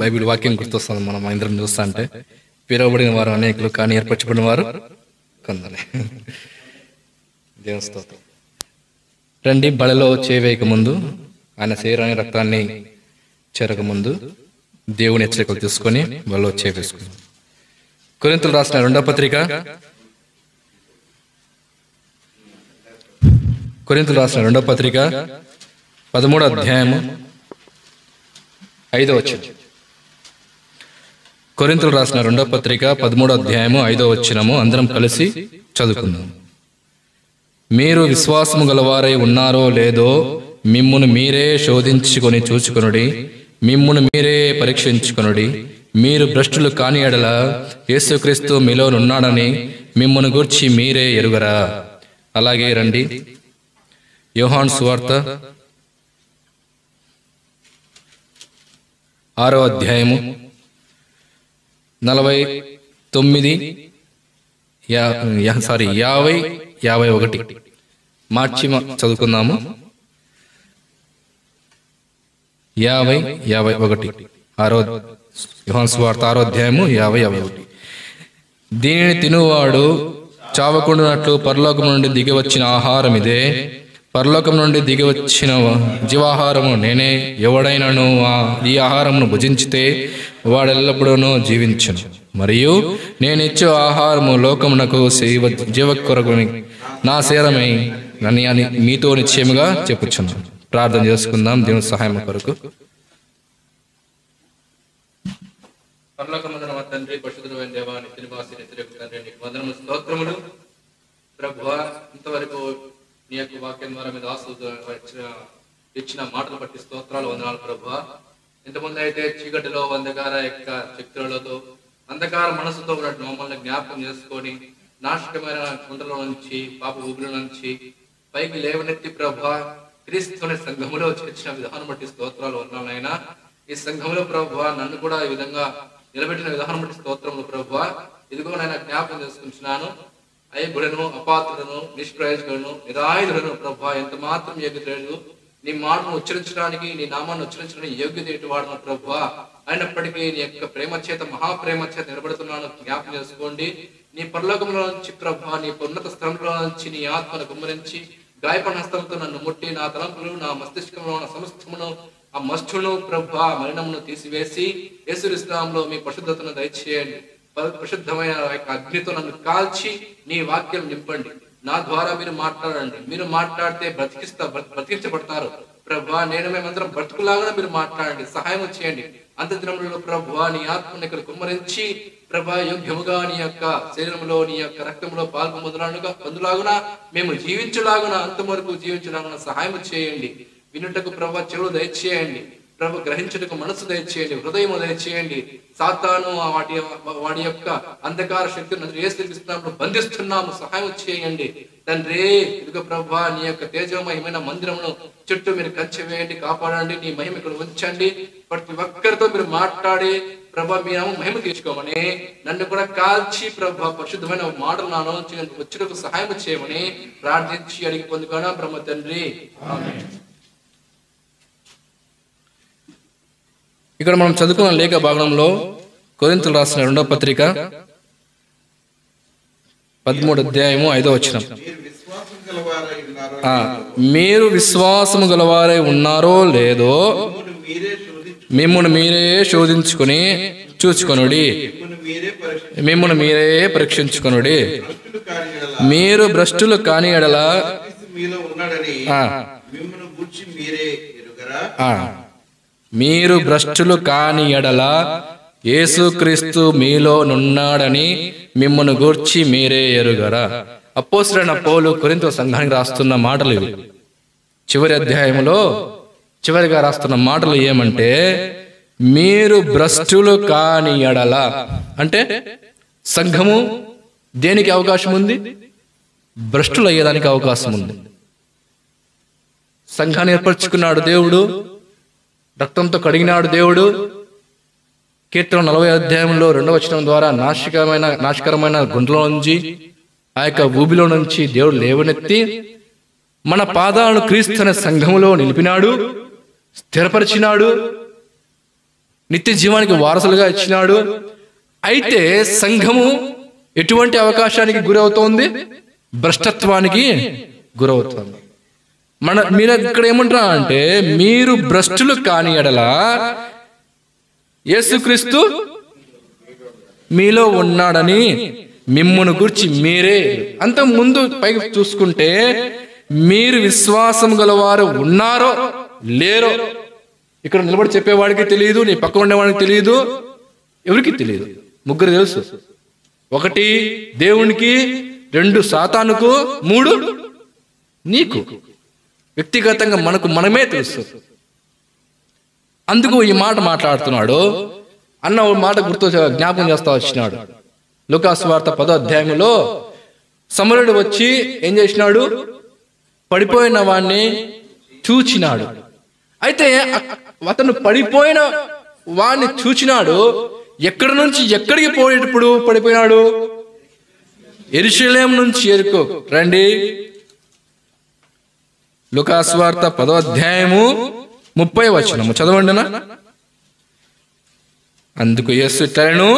Bible వాక్యం గుర్తొస్తుంది మనం అందరం చూస్తా అంటే, పిలువబడిన వారు అనేకులు కానీ ఏర్పరచబడిన వారు కొందరే. దేవుని స్తోత్రం. రండి, బలలో చేవేయక ముందు, ఆయన శరీరాన్ని రక్తాన్ని చేరక ముందు దేవుని హెచ్చరికలు తీసుకొని బలలో చేవేసుకుందాం. కొరింథీయులకు రాసిన రెండవ పత్రిక, కొరింథీయులకు రాసిన రెండవ పత్రిక 13వ అధ్యాయము 5వ వచనం. కొరింథీయులకు రాసిన రెండవ పత్రిక 13వ అధ్యాయము 5వ వచనము అందరం కలిసి చదువుకుందాం. మీరు విశ్వాసము గలవారై ఉన్నారో లేదో మిమ్మును మీరే శోధించుకొని చూచుకొనుడి, మిమ్మును మీరే పరీక్షించుకొనుడి. మీరు భ్రష్టులు కాని ఎడల యేసుక్రీస్తు మీలోనున్నాడని మిమ్మును గూర్చి మీరే ఎరుగరా. అలాగే రండి, యోహాను సువార్త 6వ అధ్యాయము 51 మార్చి చదువుకుందాము. 51 యోహాను సువార్త 6వ అధ్యాయము 51. దీనిని తినువాడు చావకుండానట్లు పరలోకం నుండి దిగి వచ్చిన ఆహారం ఇదే, పరలోకం నుండి దిగి వచ్చిన జీవాహారము నేనే. ఎవడైనాను ఈ ఆహారమును భుజించితే వాడెల్లప్పుడూ జీవించును. మరియు నేనిచ్చు ఆహారము లోకమునకు జీవ కొరకుని నా శరీరమై అని మీతో నిశ్చయముగా చెప్పుచున్నాను. ప్రార్థన చేసుకుందాం దేవుని సహాయం కొరకు. పరలోకమందున మా తండ్రి, పరిశుద్ధుడైన దేవా, నిత్య నివాసి నిత్యులకు తండ్రి, నీకు వందనములు, స్తోత్రములు ప్రభువా. ఇంతవరకు నీ యొక్క వాక్యం ద్వారా మీద ఇచ్చిన మాటలు బట్టి స్తోత్రాలు, వందనాలు ప్రభువా. ఇంతకుముందు అయితే చీకటిలో అంధకార యొక్క శక్తులతో అంధకార మనసుతో ఉన్నట్టు మమ్మల్ని జ్ఞాపకం చేసుకొని నాశకమైన గుంటల నుంచి, పాప ఊబిల నుంచి పైకి లేవనెత్తి ప్రభువా క్రీస్తుని సంఘములో చేర్చిన విధానం బట్టి స్తోత్రాలు, వందనాలైనా. ఈ సంఘములో ప్రభువా నన్ను కూడా ఈ విధంగా నిలబెట్టిన విధానం బట్టి స్తోత్రములు ప్రభువా. ఇదిగో నేను జ్ఞాపకం చేసుకుంటున్నాను. అయ్యగుడను, అపాత్రులను, నిష్ప్రయోజకులను, నిరాయుధులను ప్రభువా ఎంత మాత్రం యోగ్యత లేదు. నీ మాటను ఉచ్చరించడానికి, నీ నామాన్ని ఉచ్చరించడానికి యోగ్యత ఎటు వాడను ప్రభువా. అయినప్పటికీ నీ యొక్క ప్రేమ చేత, మహాప్రేమ చేత నిలబడుతున్నాను, జ్ఞాపకం చేసుకోండి. నీ పరలోకంలో నుంచి ప్రభువా, నీ ఉన్నత స్థలంలో నుంచి నీ ఆత్మను కుమ్మరించి గాయపడిన హస్తంతో నన్ను ముట్టి నా తలంపులు, నా మస్తిష్కంలో ఉన్న సమస్తమును, ఆ మస్తును ప్రభువా మలినమును తీసివేసి యేసుక్రీస్తులో మీ పరిశుద్ధతను దయచేయండి. పరిశుద్ధమైన అగ్నితో నన్ను కాల్చి నీ వాక్యం నింపండి. నా ద్వారా మీరు మాట్లాడండి. మీరు మాట్లాడితే బ్రతికించబడతారు ప్రభువా. నేను మేమందరం బ్రతుకులాగా మీరు మాట్లాడండి, సహాయం చేయండి. అంత దినములలో ప్రభువా నీ ఆత్మను ఇక్కడ కుమ్మరించి ప్రభా యోగ్యముగా నీ యొక్క శరీరంలో, నీ యొక్క రక్తంలో పొందులాగున మేము జీవించలాగున, అంతవరకు జీవించలాగున సహాయం చేయండి. వినుటకు ప్రభా చెవులు దయచేయండి ప్రభు, గ్రహించుటకు మనసు దయచేయండి, హృదయం దయచేయండి. సాతాను వాడి యొక్క అంధకార శక్తిని యేసుక్రీస్తునామములో బంధిస్తున్నాము, సహాయం చేయండి తండ్రి. ఇదిగో ప్రభా నీ యొక్క తేజోమయమైన మందిరమును చుట్టూ మీరు కంచె వేయండి, కాపాడండి. నీ మహిమ ఇక్కడ ఉంచండి. ప్రతి ఒక్కరితో మీరు మాట్లాడి ప్రభా మీ మహిమ తీర్చుకోమని, నన్ను కూడా కాల్చి ప్రభా పరిశుద్ధమైన మాటలు నాను వచ్చుటకు సహాయం చేయమని ప్రార్థించి అడిగి పొందుకోనా బ్రహ్మ తండ్రి. ఇక్కడ మనం చదువుకున్న లేఖ భాగంలో కొరింథీయులకు రాసిన రెండవ పత్రిక 13వ అధ్యాయము 5వ వచనం. మీరు విశ్వాసము గలవారై ఉన్నారో లేదో మిమ్మును మీరే శోధించుకొని చూచుకొనుడి, మిమ్మును మీరే పరీక్షించుకొనుడి. మీరు భ్రష్టులు కాని ఎడల మీరు భ్రష్టులు కాని ఎడల యేసుక్రీస్తు మీలో నున్నాడని మిమ్మును గూర్చి మీరే ఎరుగరా. అపోస్తలుడైన పౌలు కొరింథీ సంఘానికి రాస్తున్న మాటలు ఇవి. చివరి అధ్యాయంలో చివరిగా రాస్తున్న మాటలు ఏమంటే, మీరు భ్రష్టులు కాని ఎడల అంటే సంఘము దేనికి అవకాశం ఉంది? భ్రష్టులు అయ్యేదానికి అవకాశం ఉంది. సంఘాన్ని ఏర్పరచుకున్నాడు దేవుడు, రక్తంతో కడిగినాడు దేవుడు. కీర్తన 40వ అధ్యాయంలో 2వ వచనం ద్వారా నాశకరమైన గుంటలో నుంచి, ఆ యొక్క ఊబిలో నుంచి దేవుడు లేవనెత్తి మన పాదాలను క్రీస్తు అనే సంఘములో నిలిపినాడు, స్థిరపరిచినాడు. నిత్య జీవానికి వారసులుగా ఇచ్చినాడు. అయితే సంఘము ఎటువంటి అవకాశానికి గురవుతోంది? భ్రష్టత్వానికి గురవుతోంది. మీరు ఇక్కడ ఏమంటారా అంటే, మీరు భ్రష్టులు కాని ఎడల యేసుక్రీస్తు మీలో ఉన్నాడని మిమ్మును గురించి మీరే. అంత ముందు పైకి చూసుకుంటే, మీరు విశ్వాసం గలవారు ఉన్నారో లేరో ఇక్కడ నిలబడి చెప్పేవాడికి తెలియదు, నీ పక్క ఉండేవాడికి తెలియదు, ఎవరికి తెలియదు. ముగ్గురు తెలుసు. 1 దేవునికి, 2 సాతానుకు, 3 నీకు. వ్యక్తిగతంగా మనమే తెలుసు. అందుకు ఈ మాట మాట్లాడుతున్నాడు. అన్న ఒక మాట జ్ఞాపకం చేస్తా వచ్చినాడు. లూకాసు వార్త 10వ అధ్యాయంలో సమరుడు వచ్చి ఏం చేసినాడు? పడిపోయిన వాడిని చూచినాడు. అయితే అతను పడిపోయిన వాడిని చూచినాడు. ఎక్కడి నుంచి ఎక్కడికి పోయేటప్పుడు పడిపోయినాడు? యెరూషలేము నుంచి యెరికో. రండి, లూకాసు వార్త 10వ అధ్యాయము 30వ వచనము చదవండినా. అందుకు యేసు ఇట్లనెను,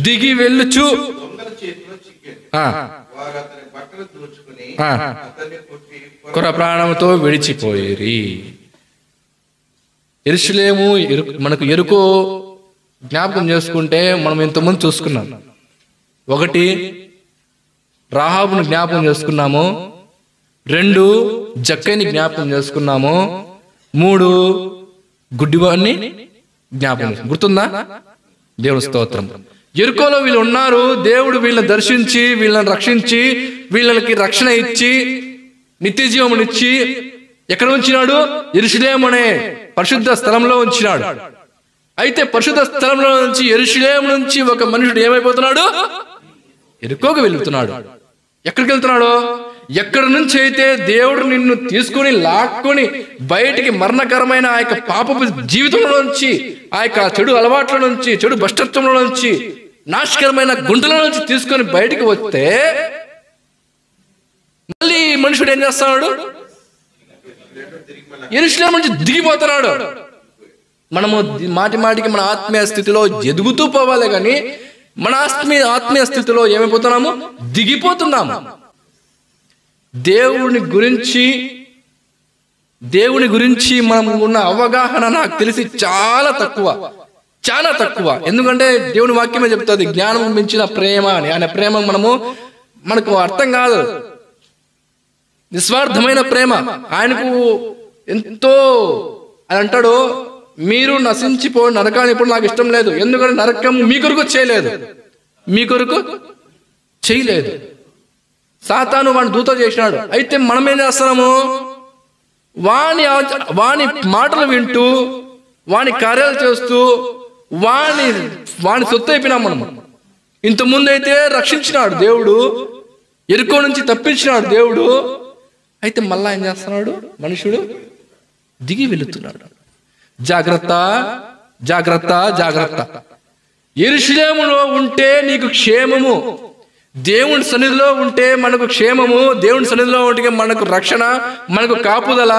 దిగి వెళ్ళుచు కొర ప్రాణంతో విడిచిపోయేరి. యెరూషలేము మనకు యెరికో జ్ఞాపకం చేసుకుంటే మనం ఇంతకుముందు చూసుకున్నాం. 1 రాహాబును జ్ఞాపకం చేసుకున్నాము, 2 జక్కైని జ్ఞాపకం చేసుకున్నాము, 3 గుడ్డివాడిని జ్ఞాపకం. గుర్తుందా? దేవుని స్తోత్రం. యెరికోలో వీళ్ళు ఉన్నారు. దేవుడు వీళ్ళని దర్శించి, వీళ్ళని రక్షించి, వీళ్ళకి రక్షణ ఇచ్చి, నిత్య జీవమునిచ్చి ఎక్కడ ఉంచినాడు? యెరూషలేము అనే పరిశుద్ధ స్థలంలో ఉంచినాడు. అయితే పరిశుద్ధ స్థలంలో నుంచి, యెరూషలేము నుంచి ఒక మనుషుడు ఏమైపోతున్నాడు? యెరికోకు వెళ్తున్నాడు. ఎక్కడికి వెళ్తున్నాడు? ఎక్కడి నుంచి అయితే దేవుడు నిన్ను తీసుకుని లాక్కొని బయటికి మరణకరమైన ఆ యొక్క పాపపు జీవితంలో నుంచి, ఆ యొక్క చెడు అలవాట్ల నుంచి, చెడు భ్రష్టత్వంలో నుంచి, నాశకరమైన గుంటల నుంచి తీసుకొని బయటికి వస్తే మళ్ళీ మనుషుడు ఏం చేస్తున్నాడు? యెరూషలేము నుంచి దిగిపోతున్నాడు. మనము మాటికి మన ఆత్మీయ స్థితిలో ఎదుగుతూ పోవాలి, కానీ మన ఆత్మీయ స్థితిలో ఏమైపోతున్నాము? దిగిపోతున్నాము. దేవుని గురించి మనం ఉన్న అవగాహన నాకు తెలిసి చాలా తక్కువ. ఎందుకంటే దేవుని వాక్యమే చెప్తుంది, జ్ఞానం మించిన ప్రేమ అని. ఆయన ప్రేమ మనకు అర్థం కాదు. నిస్వార్థమైన ప్రేమ. ఆయనకు ఎంతో అని అంటాడు, మీరు నశించిపోయి నరకాన్ని ఇప్పుడు నాకు ఇష్టం లేదు. ఎందుకంటే నరకం మీ కొరకు చేయలేదు. సాతాను వాడిని దూత చేసినాడు. అయితే మనం ఏం చేస్తున్నాము? వాని మాటలు వింటూ, వాని కార్యాలు చేస్తూ, వాని సొత్తు అయిపోయినాం మనం. ఇంతకుముందు అయితే రక్షించినాడు దేవుడు, యెరికో నుంచి తప్పించినాడు దేవుడు. అయితే మళ్ళా ఏం చేస్తున్నాడు? మనుషుడు దిగి వెళుతున్నాడు. జాగ్రత్త. యెరూషలేములో ఉంటే నీకు క్షేమము, దేవుని సన్నిధిలో ఉంటే మనకు క్షేమము, దేవుని సన్నిధిలో ఉంటే మనకు రక్షణ, మనకు కాపుదల.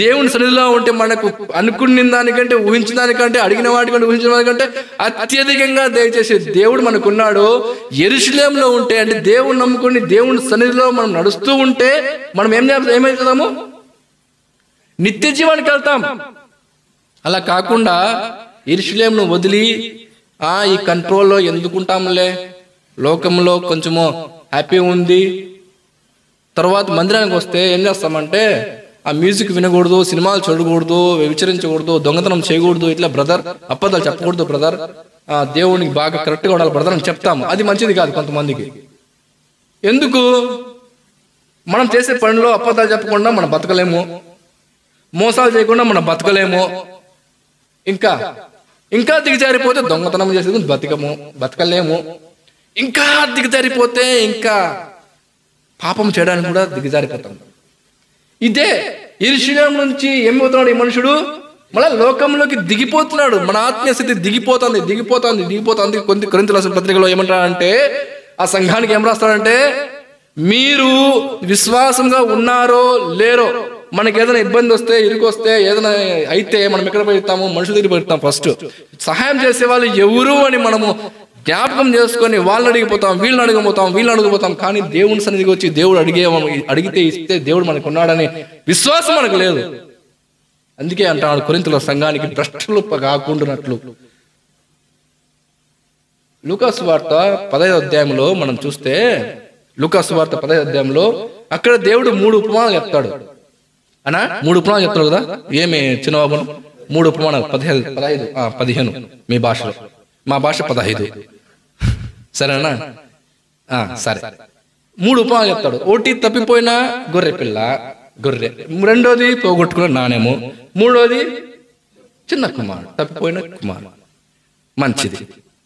దేవుని సన్నిధిలో ఉంటే మనకు అనుకున్న దానికంటే, ఊహించిన దానికంటే, అడిగిన వాటికంటే, ఊహించిన వాటికంటే అత్యధికంగా దయచేసే దేవుడు మనకున్నాడు. యెరూషలేములో ఉంటే, అంటే దేవుని నమ్ముకుని దేవుని సన్నిధిలో మనం నడుస్తూ ఉంటే మనం ఏమవుతాము? నిత్య జీవానికి వెళ్తాం. అలా కాకుండా యెరూషలేమును వదిలి ఈ కంట్రోల్లో ఎందుకుంటాములే, లోకంలో కొంచెము హ్యాపీ ఉంది, తర్వాత మందిరానికి వస్తే ఏం చేస్తామంటే ఆ మ్యూజిక్ వినకూడదు, సినిమాలు చూడకూడదు, విచరించకూడదు, దొంగతనం చేయకూడదు, ఇట్లా బ్రదర్ అబద్ధాలు చెప్పకూడదు బ్రదర్, దేవునికి బాగా కరెక్ట్గా ఉండాలి బ్రదర్ అని చెప్తాము. అది మంచిది కాదు కొంతమందికి. ఎందుకు? మనం చేసే పనిలో అబద్ధాలు చెప్పకుండా మనం బతకలేము, మోసాలు చేయకుండా మనం బతకలేము. ఇంకా దిగజారిపోతే దొంగతనం చేసేది బతకలేము. ఇంకా దిగజారిపోతే ఇంకా పాపం చేయడానికి కూడా దిగజారిపోతాం. ఇదే యెరూషలేము నుంచి ఏమవుతున్నాడు ఈ మనుషుడు? మళ్ళా లోకంలోకి దిగిపోతున్నాడు. మన ఆత్మీయ స్థితి దిగిపోతుంది. కొరింథీయుల రాసిన పత్రికలో ఏమంటాడంటే, ఆ సంఘానికి ఏం రాస్తాడంటే, మీరు విశ్వాసంగా ఉన్నారో లేరో మనకి ఏదైనా ఇబ్బంది వస్తే, ఇరుకు వస్తే, ఏదైనా అయితే మనం ఎక్కడ పెడతాము? మనుషుల దగ్గర పెడతాం ఫస్ట్. సహాయం చేసే వాళ్ళు ఎవరు అని మనము జ్ఞాపకం చేసుకొని వాళ్ళని అడిగిపోతాం, వీళ్ళని అడిగిపోతాం. కానీ దేవుని సన్నిధికి వచ్చి దేవుడు అడిగితే ఇస్తే దేవుడు మనకు ఉన్నాడని విశ్వాసం మనకు లేదు. అందుకే అంటాడు కొరింథీయుల సంఘానికి భ్రష్టులు కాకుండానట్లు. లూకాసు వార్త 10వ అధ్యాయంలో మనం చూస్తే, లూకాసు వార్త 10వ అధ్యాయంలో అక్కడ దేవుడు 3 ఉపమానాలు చెప్తాడు. అనా 3 ఉపమానాలు చెప్తాడు కదా? ఏమి చిన్నబాబు 3 ఉపమానాలు? 15 మీ భాషలో, మా భాష 15. సరేనా? సరే, 3 ఉపమానాలు చెప్తాడు. ఒకటి తప్పిపోయిన గొర్రె గొర్రె, రెండోది పోగొట్టుకున్న నాణేము, మూడోది చిన్న కుమారుడు, తప్పిపోయిన కుమారుడు. మంచిది.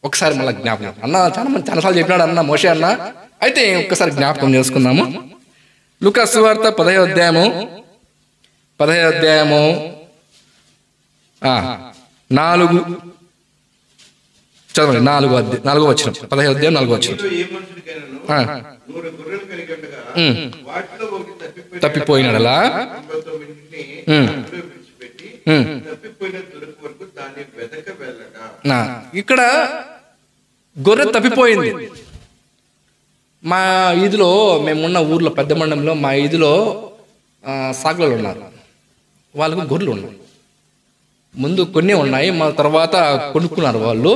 ఒకసారి మళ్ళీ జ్ఞాపకం అన్న, చాలాసార్లు చెప్పినాడు అన్న మోషే అన్న. అయితే ఒక్కసారి జ్ఞాపకం చేసుకుందాము. లూకాసు వార్త 10వ అధ్యాయము 4 చదవండి. 4వ వచనం, 10వ అధ్యాయం 4వ వచనం. తప్పిపోయినడలా ఇక్కడ గొర్రె తప్పిపోయింది. మా ఈదులో, మేమున్న ఊర్లో పెద్ద మండలంలో మా ఈదులో సాగులు ఉన్నారు. వాళ్ళకు గొర్రెలు ఉన్నాయి. ముందు కొన్ని ఉన్నాయి, మా తర్వాత కొనుక్కున్నారు వాళ్ళు.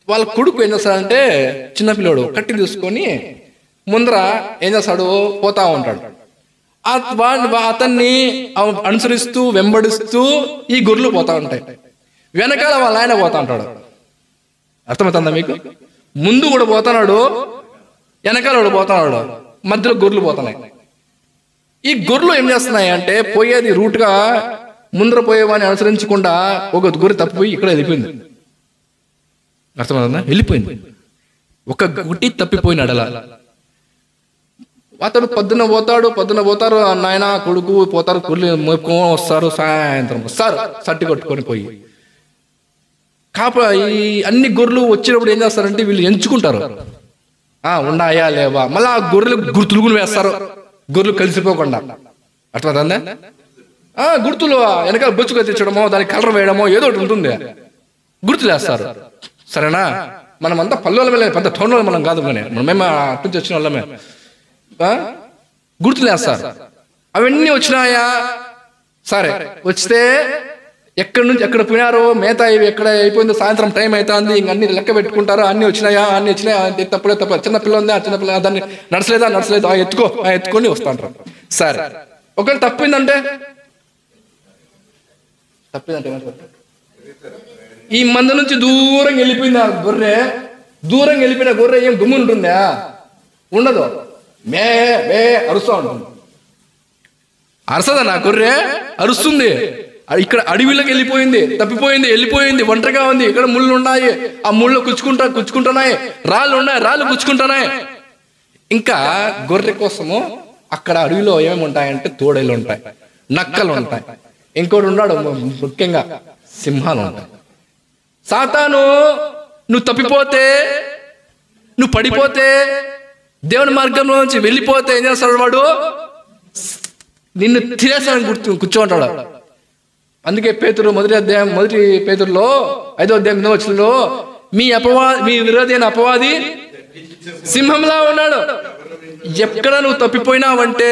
వాళ్ళ కొడుకు ఏం చేస్తాడంటే, చిన్నపిల్లోడు కట్టి తీసుకొని ముందర ఏం చేస్తాడు, పోతా ఉంటాడు. అతన్ని అనుసరిస్తూ వెంబడిస్తూ ఈ గొర్రెలు పోతా ఉంటాయి. వెనకాల వాళ్ళ ఆయన పోతా ఉంటాడు. అర్థమవుతుందా మీకు? ముందు కూడా పోతున్నాడు, వెనకాల కూడా పోతున్నాడు, మధ్యలో గొర్రెలు పోతున్నాయి. ఈ గొర్రెలు ఏం చేస్తున్నాయి అంటే, పోయేది రూట్గా ముందర పోయేవాడిని అనుసరించకుండా ఒక గొర్రె తప్పిపోయి ఇక్కడ వెళ్ళిపోయింది. అర్థమవుతుందా? వెళ్ళిపోయింది. ఒక గుట్టి తప్పిపోయినాడు. అలా అతడు పొద్దున పోతారు, నాయన కొడుకు పోతారు, గొర్రెలు మోపుకొని వస్తారు, సాయంత్రం వస్తారు సట్టి కొట్టుకొని పోయి. ఈ అన్ని గొర్రెలు వచ్చినప్పుడు ఏం చేస్తారంటే వీళ్ళు ఎంచుకుంటారు, ఉన్నాయా లేవా. మళ్ళీ ఆ గొర్రెలు గుర్తులుగుని వేస్తారు, గొర్రెలు కలిసిపోకుండా. అర్థమవుతుందా? గుర్తులు వెనకాల బొచ్చుగా తెచ్చడమో, దానికి కలర్ వేయడమో ఏదో ఒకటి ఉంటుంది, గుర్తులు వేస్తారు. సరేనా? మనమంతా పల్లెల పెద్ద టౌన్లో మనం కాదు, కానీ మేము అటు నుంచి వచ్చిన వాళ్ళమే. గుర్తులు వేస్తారు. అవన్నీ వచ్చినాయా? సరే, వస్తే ఎక్కడి నుంచి ఎక్కడ పోయినారో, మేత ఎక్కడ అయిపోయిందో, సాయంత్రం టైం అవుతుంది, ఇంక అన్ని లెక్క పెట్టుకుంటారు. అన్ని వచ్చినాయా? తప్పుడే తప్ప. చిన్నపిల్ల ఉంది, ఆ చిన్నపిల్ల దాన్ని నడచలేదా, ఎత్తుకొని వస్తా ఉంటారు. సరే, ఒకవేళ తప్పిందంటే ఈ మంద నుంచి దూరం వెళ్ళిపోయింది ఆ గొర్రె. దూరం వెళ్ళిపోయిన గొర్రె ఏం గుమ్ము ఉంటుందా? ఉండదు. మే మే అరుస్తూ ఉంటుంది. అరసదా నా గొర్రె? అరుస్తుంది. ఇక్కడ అడవిలోకి వెళ్ళిపోయింది, ఒంటరిగా ఉంది. ఇక్కడ ముళ్ళు ఉన్నాయి, ఆ ముళ్ళు కుచ్చుకుంటున్నాయి, రాళ్ళు ఉన్నాయి, రాళ్ళు కుచ్చుకుంటున్నాయి. ఇంకా గొర్రె కోసము అక్కడ అడవిలో ఏమేమి ఉంటాయంటే తోడేళ్ళు ఉంటాయి, నక్కలు ఉంటాయి, ఇంకోటి ఉన్నాడు ముఖ్యంగా సింహాలు ఉంటాయి. సాతాను నువ్వు తప్పిపోతే, నువ్వు పడిపోతే, దేవుని మార్గంలో నుంచి వెళ్ళిపోతే ఏం చేస్తాడు వాడు? నిన్ను తినేస్తాడని కూర్చోంటాడు. అందుకే పేతురు మొదటి పేతురులో 5వ అధ్యాయం 8వ వచనంలో మీ విరోధి అయిన అపవాది సింహంలా ఉన్నాడు. ఎక్కడ నువ్వు తప్పిపోయినావంటే,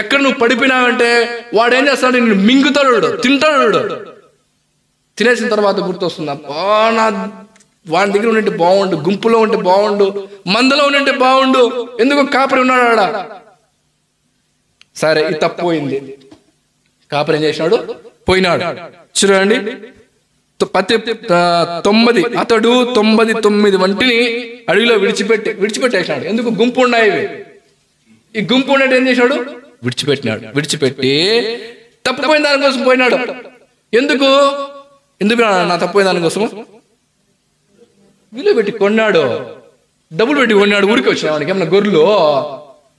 ఎక్కడ నువ్వు పడిపోయినావంటే వాడు ఏం చేస్తాడు? నిన్ను మింగుతాడు, తింటాడు. తినేసిన తర్వాత గుర్తొస్తుంది, వాడి దగ్గర ఉంటే బాగుండు, గుంపులో ఉంటే బాగుండు, మందలో ఉంటే బాగుండు, ఎందుకు కాపరి ఉన్నాడు ఆడ. సరే, ఇది తప్పిపోయింది. కాపరి ఏం చేసినాడు? పోయినాడు. చూడండి, అతడు 99 వంటిని అడవిలో విడిచిపెట్టేసినాడు. ఎందుకు? గుంపు ఉన్నాయి. ఈ గుంపు ఉన్నట్టు ఏం చేసినాడు? విడిచిపెట్టి తప్పిపోయిన దానికోసం పోయినాడు. ఎందుకు నా తప్పిపోయిన దానికోసం విలువ పెట్టి కొన్నాడు, డబ్బులు పెట్టి కొన్నాడు. ఊరికి వచ్చినాడు. ఏమన్నా గొర్రెలు,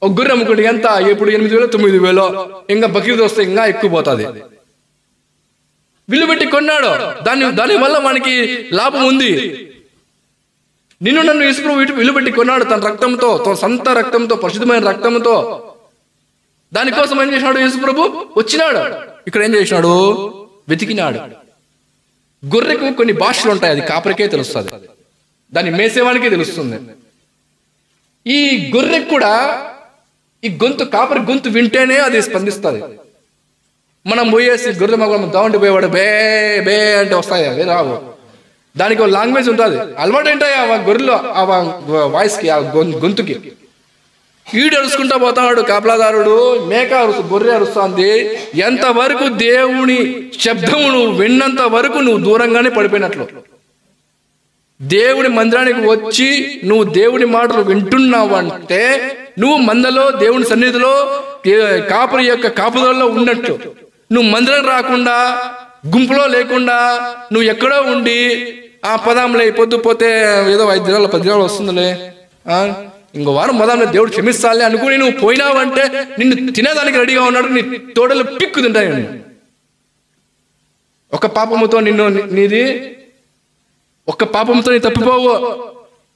ఒక గొర్రె అమ్ముకుంటే ఎంత? ఇప్పుడు 8,000 9,000, ఇంకా బక్రీద్ వస్తే ఇంకా ఎక్కువ పోతుంది. విలువ పెట్టి కొన్నాడు. దాని వల్ల మనకి లాభం ఉంది. నన్ను యేసు విలువ పెట్టి కొన్నాడు. తన రక్తంతో, తన సొంత రక్తంతో, పరిశుద్ధమైన రక్తంతో దానికోసం ఏం చేసినాడు యేసు ప్రభు? వచ్చినాడు. ఇక్కడ ఏం చేసినాడు? వెతికినాడు. గొర్రెకు కొన్ని భాషలు ఉంటాయి, అది కాపరికే తెలుస్తుంది, దాన్ని మేసేవానికే తెలుస్తుంది. ఈ గొర్రెకు కూడా ఈ గొంతు, కాపరి గొంతు వింటేనే అది స్పందిస్తుంది. మనం పోయేసి గొర్రె మగం దావండి పోయేవాడు బే బే అంటే వస్తాయి, అవి రావు. దానికి ఒక లాంగ్వేజ్ ఉంటుంది, అలవాటు ఏంటాయి ఆ గొర్రెలు ఆ వాయిస్కి, ఆ గొంతుకి. ఈడు అరుచుకుంటా పోతాడు కాపలాదారుడు, మేక గొర్రె అరుస్తుంది. ఎంతవరకు దేవుని శబ్దము నువ్వు విన్నంత వరకు నువ్వు దూరంగానే పడిపోయినట్లు. దేవుడి మందిరానికి వచ్చి నువ్వు దేవుడి మాటలు వింటున్నావు అంటే నువ్వు మందలో, దేవుని సన్నిధిలో, కాపరి యొక్క కాపుదలలో ఉన్నట్టు. నువ్వు మందిరం రాకుండా, గుంపులో లేకుండా, నువ్వు ఎక్కడో ఉండి ఆ పదాంలే పొద్దు పోతే ఏదో 5 దినాలు 10 దినాలు వస్తుందిలే, ఇంకో వారం మదాంలో దేవుడు క్షమిస్తాలే అనుకుని నువ్వు పోయినావంటే నిన్ను తినేదానికి రెడీగా ఉన్నాడు, నీ తోడలు పిక్కు తింటాయి. ఒక పాపముతో నీది ఒక్క పాపంతో నీ తప్పిపోవు.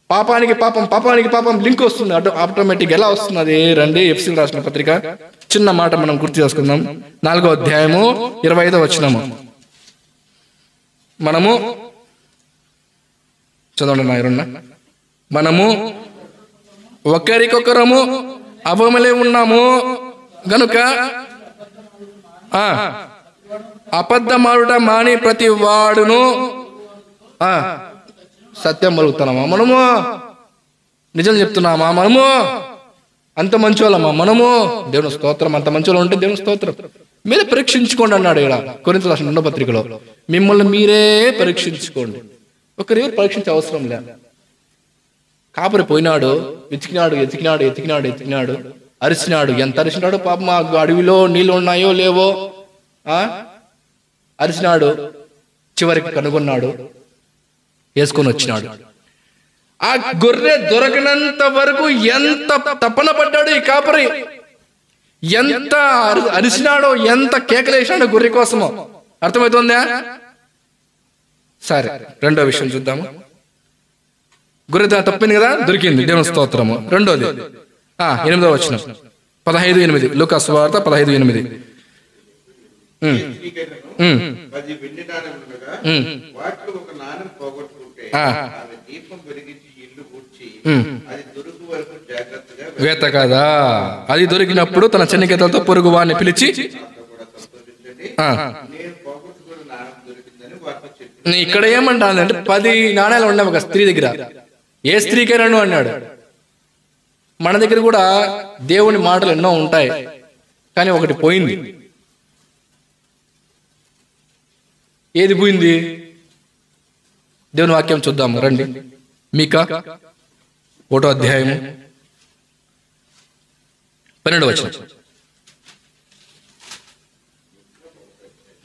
పాపానికి పాపం లింక్ వస్తుంది ఆటోమేటిక్. ఎలా వస్తున్నది? రండి ఎఫ్ఎసీయులకు రాసిన పత్రిక చిన్న మాట మనం గుర్తు చేసుకుందాం. 4వ అధ్యాయము 25వ వచనము మనము చదవండి నాయరున్న. మనము ఒకరికొకరము అవమలే ఉన్నాము గనుక అబద్ధమాడుట మాని ప్రతి వాడును సత్యం పలుకుతున్నామా? మనము నిజం చెప్తున్నామా? మనము అంత మంచోళ్ళమా? మనము దేవుని స్తోత్రం. అంత మంచోళ్ళు ఉంటే దేవుని స్తోత్రం. మీరే పరీక్షించుకోండి అన్నాడు ఇక్కడ కొరింథీయులకు రాసిన 2వ పత్రికలో. మిమ్మల్ని మీరే పరీక్షించుకోండి. ఒకరెవరు పరీక్షించే అవసరం లేదు. కాపరి పోయినాడు, ఎతికినాడు, అరిచినాడు. ఎంత అరిచినాడు పాపం, ఆ అడవిలో నీళ్ళు ఉన్నాయో లేవో అరిచినాడు. చివరికి కనుగొన్నాడు, వేసుకొని వచ్చినాడు. ఆ గొర్రె దొరకనంత వరకు ఎంత తపన పడ్డాడు ఈ కాపరి, ఎంత అరిసినాడో, ఎంత కేకలేసినాడో గొర్రె కోసమో. అర్థమవుతుందా? సరే, 2వ విషయం చూద్దాము. గొర్రె తప్పింది కదా, దొరికింది, దేవుని స్తోత్రము. 2వది 8వ వచనం 15:8 లూకా సువార్త 15:8. వేత కదా, అది దొరికినప్పుడు తన చెన్నికేతలతో పొరుగు వాడిని పిలిచి ఇక్కడ ఏమంటానంటే 10 నాణ్యాలు ఉన్నాయి ఒక స్త్రీ దగ్గర. ఏ స్త్రీకైనా అన్నాడు. మన దగ్గర కూడా దేవుని మాటలు ఎన్నో ఉంటాయి, కానీ ఒకటి పోయింది. ఏది పోయింది? దేవుని వాక్యం చూద్దాము రండి. మీకా 1వ అధ్యాయము 12వ వచనం.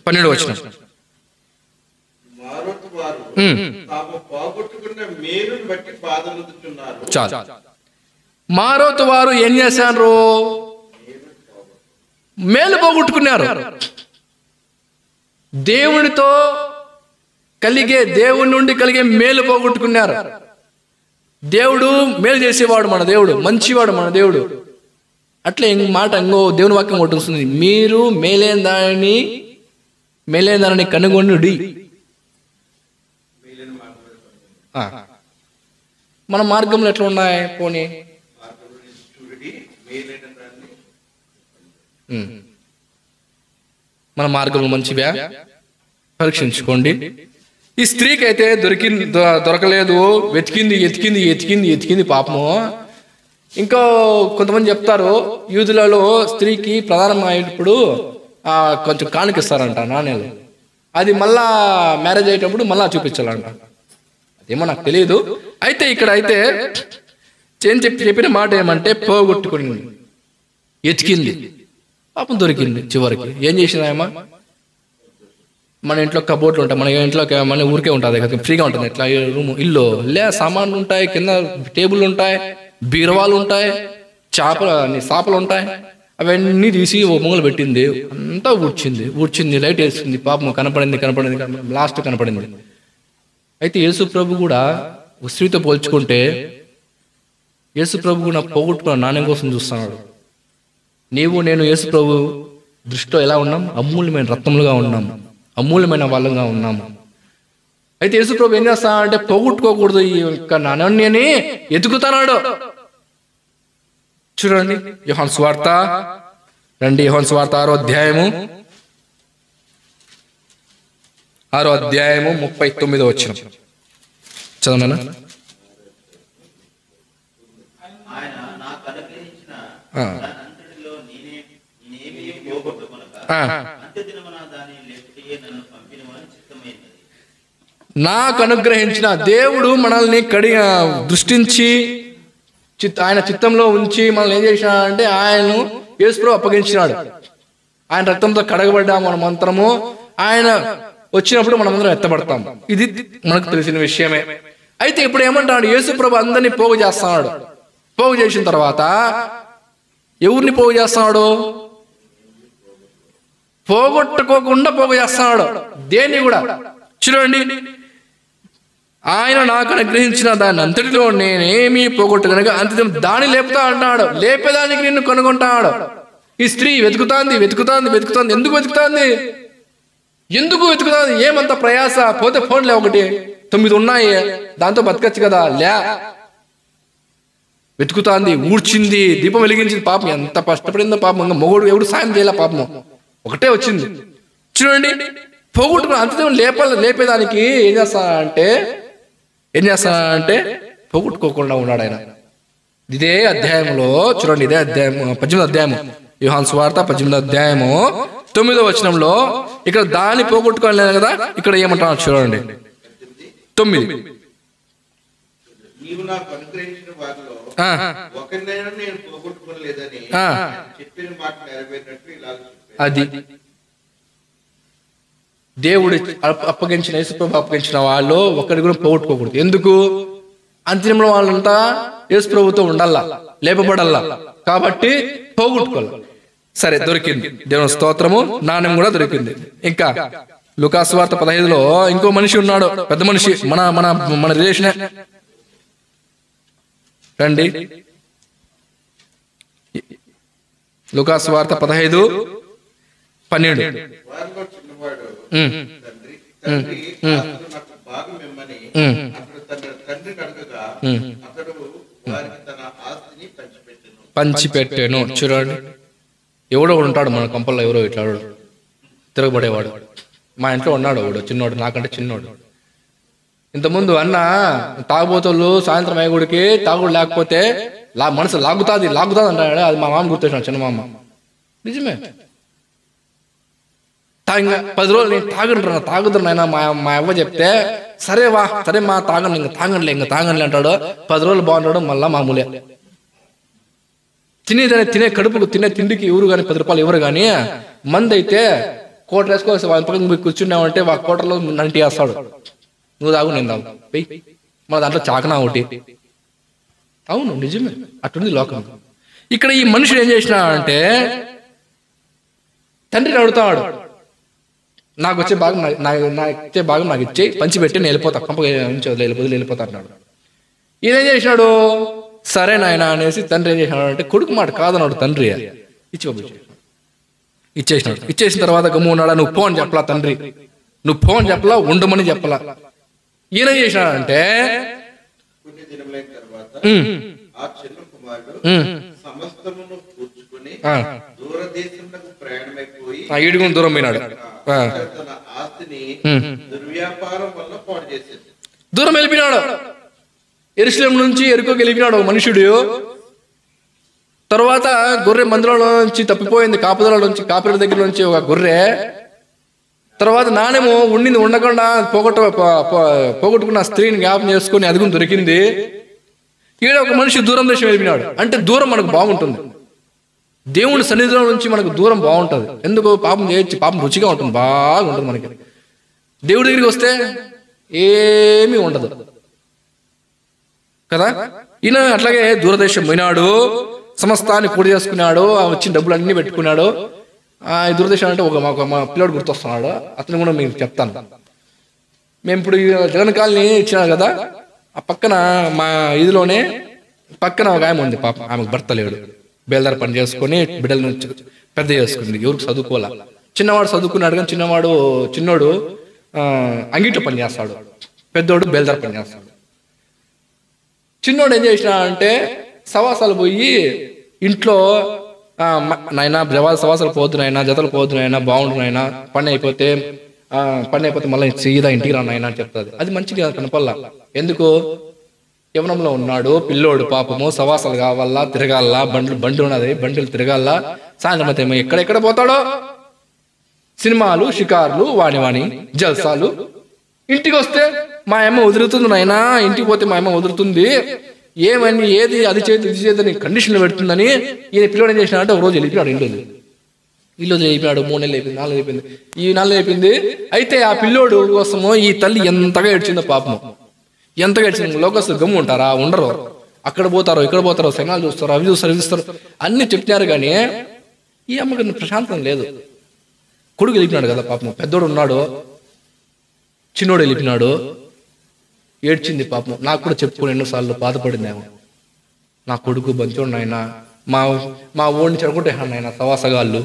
12వ వచనం. చాలు. మారోతు వారు ఏం చేశారు? మేలు పోగొట్టుకున్నారు. దేవుని నుండి కలిగే మేలు పోగొట్టుకున్నారు. దేవుడు మేలు చేసేవాడు మన దేవుడు, మంచివాడు మన దేవుడు. అట్లా మాట ఇంకో దేవుని వాక్యం ఒకటి వస్తుంది, మీరు మేలైన దానిని కనుగొనుడి. మన మార్గంలో ఎట్లా ఉన్నాయి? పోనీ మన మార్గంలో మంచివా? పరీక్షించుకోండి. ఈ స్త్రీకి అయితే దొరకలేదు, వెతికింది పాపము. ఇంకా కొంతమంది చెప్తారు, యూదులలో స్త్రీకి ప్రధానం అయ్యేటప్పుడు కొంచెం కానుకిస్తారంట, నాణ్యాలు. అది మళ్ళా మ్యారేజ్ అయ్యేటప్పుడు మళ్ళా చూపించాలంట. అదేమో నాకు తెలియదు. అయితే ఇక్కడ అయితే చెప్పిన మాట ఏమంటే, పోగొట్టుకుని ఎతికింది, పాపం దొరికింది. చివరికి ఏం చేసిందాయమ్మా? మన ఇంట్లో కబోర్డ్లు ఉంటాయి, మన ఇంట్లో మన ఊరికే ఉంటుంది కదా, ఫ్రీగా ఉంటుంది. ఇట్లా రూమ్, ఇల్లు సామాన్లు ఉంటాయి, కింద టేబుల్ ఉంటాయి, బీరవాలు ఉంటాయి, చేపలు ఉంటాయి. అవన్నీ తీసి ఓ మూల పెట్టింది, అంతా ఊడ్చింది, లైట్ వేసింది. పాపం కనపడింది, లాస్ట్ కనపడింది. అయితే యేసు ప్రభు కూడా స్త్రీతో పోల్చుకుంటే యేసు ప్రభు కూడా పోగొట్టుకున్న నాణ్యం కోసం చూస్తున్నాడు. నీవు నేను యేసు ప్రభు దృష్టిలో ఎలా ఉన్నాం? అమూల్యమైన రత్నములుగా ఉన్నాం, అమూల్యమైన వాళ్ళుగా ఉన్నాము. అయితే యేసు ప్రభు ఏం చేస్తా అంటే పోగొట్టుకోకూడదు ఈ యొక్క అనన్యని ఎతుకుతున్నాడు. చూడండి యోహాను సువార్త, రండి యోహాను సువార్త 6వ అధ్యాయము 39వ వచనం చదవనా? నాకు అనుగ్రహించిన దేవుడు మనల్ని దృష్టించి ఆయన చిత్తంలో ఉంచి మనల్ని ఏం చేసినాడంటే ఆయనను యేసుప్రభు అప్పగించినాడు. ఆయన రక్తంతో కడగబడ్డా మన మంత్రము, ఆయన వచ్చినప్పుడు మనమందరం ఎత్తబడతాం. ఇది మనకు తెలిసిన విషయమే. అయితే ఇప్పుడు ఏమంటాడు? యేసుప్రభు అందరినీ పోగు చేస్తున్నాడు. పోగు చేసిన తర్వాత ఎవరిని పోగు చేస్తున్నాడు? పోగొట్టుకోకుండా పోగు చేస్తున్నాడు. దేన్ని కూడా చూడండి, ఆయన నాకు అనుగ్రహించిన దాన్ని అంతటిలో నేనేమీ పోగొట్టుకనుక అంత దాన్ని లేపుతా అంటున్నాడు. లేపేదానికి నిన్ను కనుగొంటాడు. ఈ స్త్రీ వెతుకుతాంది. ఎందుకు వెతుకుతాంది? ఏమంత ప్రయాస? పోతే ఫోన్లే 9 ఉన్నాయి, దాంతో బతకచ్చు కదా. వెతుకుతాంది, ఊడ్చింది, దీపం వెలిగించింది. పాపం ఎంత కష్టపడిందో పాపం. ఇంకా మొగుడు ఎవడు సాయం చేయలే పాపము, ఒకటే వచ్చింది. చూడండి, పోగొట్టుకుని అంత లేపేదానికి ఏం చేస్తానంటే పోగొట్టుకోకుండా ఉన్నాడు ఆయన. ఇదే అధ్యాయంలో చూడండి, ఇదే అధ్యాయం 18వ అధ్యాయము యోహాను సువార్త 18వ అధ్యాయము 9వ వచనంలో ఇక్కడ దాన్ని పోగొట్టుకోలేదు కదా, ఇక్కడ ఏమంటున్నాడు చూడండి 9. నీవు నాకు అనుగ్రహించిన వారిలో ఒకరినైనా నేను పోగొట్టుకోలేదని చెప్పిన మాట నెరవేరినట్టు ఇలా అది దేవుడు అప్పగించిన యేసుప్రభు అప్పగించిన వాళ్ళు ఒకరి కూడా పోగొట్టుకోకూడదు. ఎందుకు? అంతిమంలో వాళ్ళంతా యేసుప్రభుతో ఉండాలా, లేపబడాలా, కాబట్టి పోగొట్టుకోవాలి. సరే, దొరికింది. దేవుని స్తోత్రము. నాణ్యం కూడా దొరికింది. ఇంకా లూకా సువార్త 15లో ఇంకో మనిషి ఉన్నాడు, పెద్ద మనిషి, మన మన మన రిలేషనే. రండి, లూకా సువార్త 15:12. పంచిపెట్టాను. చూడండి, ఎవడో ఉంటాడు మన కంపల్లో, ఎవరో ఇట్లా తిరగబడేవాడు. మా ఇంట్లో ఉన్నాడు వాడు, చిన్నోడు, నాకంటే చిన్నోడు. ఇంతకుముందు అన్న తాగుబోతులు సాయంత్రం అయ్యగుడికి తాగుడు లేకపోతే మనసు లాగుతాది అంటాడు. అది మా మామ గుర్తొచ్చినాడు, చిన్న మామ. నిజమే. 10 రోజులు నేను తాగుతున్నాయినా మా అవ్వ చెప్తే, సరే మా తాగండి అంటాడు. 10 రోజులు బాగుంటాడు, మళ్ళా మామూలే. తినే కడుపుకు తినే తిండికి ఎవరు కానీ 10 రూపాయలు ఎవరు కానీ, మంది అయితే కోట వేసుకోవచ్చు. వాళ్ళ పక్కన కూర్చున్నామంటే వాళ్ళ కోటలో నంటి వేస్తాడు. నువ్వు తాగు, నేను తాగు, వెయ్యి. మన దాంట్లో చాకనా ఒకటి. అవును, నిజమే, అట్టుంది లోకం. ఇక్కడ ఈ మనుషుడు ఏం చేసినా అంటే తండ్రిని అడుగుతాడు, నాకు వచ్చే భాగం నాకు ఇచ్చే, పంచిపెట్టి నేను వెళ్ళిపోతా, వెళ్ళిపోతా అన్నాడు. ఈయనేం చేసినాడు? సరే నాయన అనేసి తండ్రి ఏం చేసినాడు అంటే, కొడుకు మాట కాదన్నాడు తండ్రి. ఇచ్చేసిన తర్వాత గమ్ము ఉన్నాడా? నువ్వు ఫోన్ చెప్పలా తండ్రి, నువ్వు ఫోన్ చెప్పలా, ఉండమని చెప్పలా. ఈయన చేసినాడంటే కొన్ని దినములైన తర్వాత ఆ చిన్న కుమారుడు సమస్తమును కూర్చుకొని దూరదేశములకు ప్రయాణమైపోయి ఈడుగుని దూరం పోయినాడు. తన ఆస్తిని దుర్వ్యాపారం వల్ల పాడు చేసేది. దూరం వెళ్ళిపోయినాడు. యెరూషలేము నుంచి ఎరుకోకి వెళ్ళిపోయినాడు ఒక మనుషుడు. తర్వాత గొర్రె మందిరంలో నుంచి తప్పిపోయింది, కాపుదల దగ్గర నుంచి ఒక గొర్రె. తర్వాత నాణ్యము ఉండింది, ఉండకుండా పోగొట్టుకున్న స్త్రీని జ్ఞాపకం చేసుకుని అది కూడా దొరికింది. ఈడ ఒక మనిషి దూరం దేశం వెళ్ళిపోయినాడు. అంటే దూరం మనకు బాగుంటుంది, దేవుని సన్నిధిలో నుంచి మనకు దూరం బాగుంటుంది. ఎందుకు? పాపం చేయొచ్చు, పాపం రుచిగా ఉంటుంది, బాగుంటుంది మనకి. దేవుడి దగ్గరికి వస్తే ఏమీ ఉండదు కదా. ఈయన అట్లాగే దూరదేశం పోయినాడు, సమస్తాన్ని కూడి చేసుకున్నాడు, వచ్చిన డబ్బులు అన్ని పెట్టుకున్నాడు. ఈ దురదేశం అంటే మా పిల్లోడు గుర్తొస్తున్నాడు, అతను కూడా మీకు చెప్తాను. మేము ఇప్పుడు జగన్ కాలనీ ఇచ్చినారు కదా, ఆ పక్కన మా ఇదిలోనే పక్కన ఒక ఆమె ఉంది, పాప ఆమెకు భర్త లేడు. బేల్దారి పని చేసుకొని బిడ్డలను పెద్ద చేసుకుంది. ఎవరికి చదువుకోవాలా. చిన్నవాడు చదువుకున్నాడు, కానీ చిన్నోడు అంగిట్లో పని చేస్తాడు, పెద్దోడు బేల్దారి పని చేస్తాడు. చిన్నోడు ఏం చేసినా అంటే సవాసాలు పోయి ఇంట్లో నాయన సవాసాలు పోద్దు నాయన, జతలు పోద్దు నాయన, బాగుండు నాయన, పని అయిపోతే మళ్ళీ సీదా ఇంటికి రా నాయన అని చెప్తుంది. అది మంచిగా కనపల్లా. ఎందుకు? యవనంలో ఉన్నాడు పిల్లోడు, పాపము సవాసాలు కావాలా, తిరగాల, బండి ఉన్నది, బండిలు తిరగాల. సాయంత్రం అయితే ఎక్కడెక్కడ పోతాడో సినిమాలు, షికార్లు, వాణి జల్సాలు. ఇంటికి వస్తే మా అమ్మ వదులుతుంది నాయనా, ఇంటికి పోతే మా అమ్మ వదులుతుంది, ఏమని ఏది అది చేతి ఇది చేతి కండిషన్లు పెడుతుందని ఈయన పిల్లోడు ఏం చేసినాడంటే ఒక రోజు వెళ్ళిపోయాడు. ఇల్లు వెళ్ళిపోయాడు. 3 నెలలు అయిపోయింది, 4 నెలలు అయిపోయింది, ఈ 4 నెలలు అయిపోయింది. అయితే ఆ పిల్లోడు కోసము ఈ తల్లి ఎంతగా ఏడ్చిందో పాపము, ఎంతగా ఏడ్చింది. లోకస్తులు గమ్ము ఉంటారా? ఉండరు. అక్కడ పోతారో ఇక్కడ పోతారో, సినిమాలు చూస్తారు, అవి చూస్తారు, ఇవి చూస్తారు అన్ని చెప్తున్నారు. కానీ ఈ అమ్మకి ప్రశాంతం లేదు. కొడుకు వెళ్ళిపోయినాడు కదా పాపం, పెద్దోడు ఉన్నాడు, చిన్నోడు వెళ్ళిపోయినాడు. ఏడ్చింది పాపం. నాకు కూడా చెప్పుకుని ఎన్నోసార్లు బాధపడిందేమో, నా కొడుకు బంచోడు నాయన, మా ఓడిని చెడగొట్టే నాయన సవాసగాళ్ళు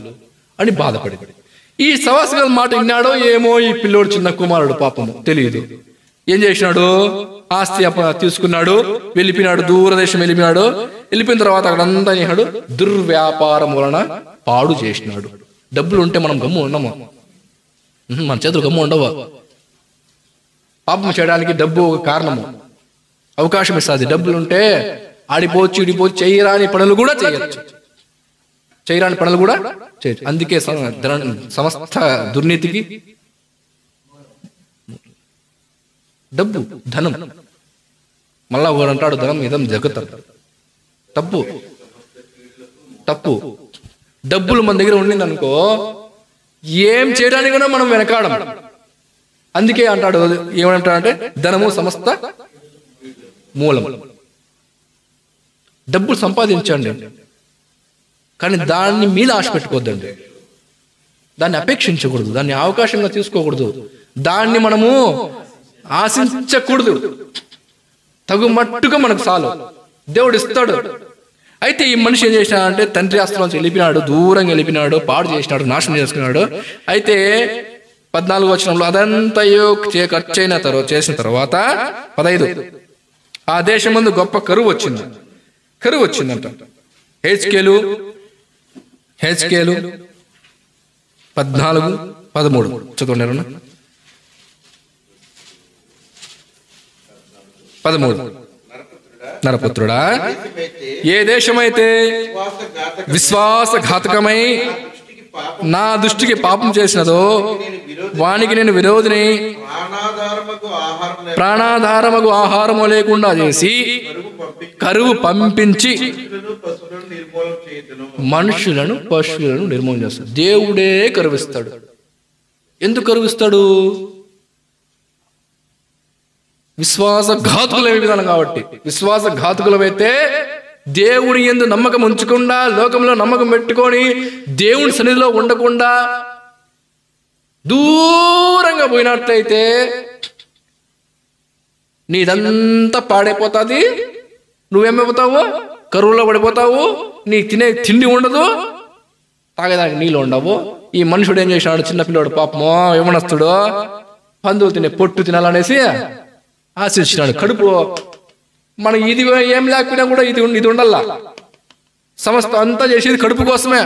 అని బాధపడింది. ఈ సవాసగాళ్ళ మాట విన్నాడో ఏమో ఈ పిల్లోడు, చిన్న కుమారుడు పాపము తెలియదు. ఏం చేసినాడు? ఆస్తి తీసుకున్నాడు, వెళ్ళిపోయినాడు, దూరదేశం వెళ్ళిపోయినాడు. వెళ్ళిపోయిన తర్వాత అక్కడంతా చేసినాడు, దుర్వ్యాపారం వలన పాడు చేసినాడు. డబ్బులు ఉంటే మనం గమ్ము ఉండము, మన చేతులు గమ్ము ఉండవు. పాపం చేయడానికి డబ్బు ఒక కారణము, అవకాశం ఇస్తుంది. డబ్బులు ఉంటే ఆడిపోవచ్చు, ఇడిపోవచ్చు, చేయరాని పనులు కూడా చేయొచ్చు, చేయరాని పనులు కూడా చేయొచ్చు. అందుకే సమస్త దుర్నీతికి డబ్బు, ధనం. మళ్ళా ఒకడు అంటాడు ధనం ఇదం జగత్. తప్పు. డబ్బులు మన దగ్గర ఉండింది అనుకో, ఏం చేయడానికైనా మనం వెనకాడం. అందుకే అంటాడు, ఏమంటాడంటే ధనము సమస్త మూలం. డబ్బులు సంపాదించండి, కానీ దాన్ని మీద ఆశ పెట్టుకోవద్దండి, దాన్ని అపేక్షించకూడదు, దాన్ని అవకాశంగా తీసుకోకూడదు, దాన్ని మనము ఆశించకూడదు. తగు మట్టుగా మనకు చాలు, దేవుడు ఇస్తాడు. అయితే ఈ మనిషి ఏం చేసినాడంటే తండ్రి ఆస్తుల వెళ్ళిపోయినాడు, దూరంగా వెళ్ళిపోయినాడు, పాడు చేసినాడు, నాశనం చేసుకున్నాడు. అయితే 14వ వచనంలో అదంతయో చేసిన తర్వాత 15 ఆ దేశం ముందు గొప్ప కరువు వచ్చిందంట. హెచ్కేలు 14:13 చదువున్నారు. 13 నరపుత్రుడా, ఏ దేశమైతే విశ్వాసఘాతకమై నా దృష్టికి పాపం చేసినదో వానికి నేను విరోధిని, ప్రాణాధారమగు ఆహారము లేకుండా చేసి కరువు పంపించి మనుషులను పశువులను నిర్మూలన చేస్తాడు. దేవుడే కరువిస్తాడు. ఎందుకు కరువిస్తాడు? విశ్వాసఘాతుకుల విధానం కాబట్టి. విశ్వాసఘాతుకులమైతే దేవుని యందు నమ్మకం ఉంచకుండా, లోకంలో నమ్మకం పెట్టుకొని దేవుని సన్నిధిలో ఉండకుండా దూరంగా పోయినట్లయితే నీదంతా పాడైపోతుంది. నువ్వేమైపోతావు? కరువులో పడిపోతావు. నీ తినే తిండి ఉండదు, తాగేదానికి నీళ్ళు ఉండవు. ఈ మనుషుడు ఏం చేసినాడు? చిన్నపిల్లడు పాపమో యవనస్తుడు పందులు తినే పొట్టు తినాలనేసి ఆశించినాడు. కడుపు మన ఇది ఏం లేకపోయినా కూడా ఇది ఉండాలా. సమస్త అంతా చేసేది కడుపు కోసమే.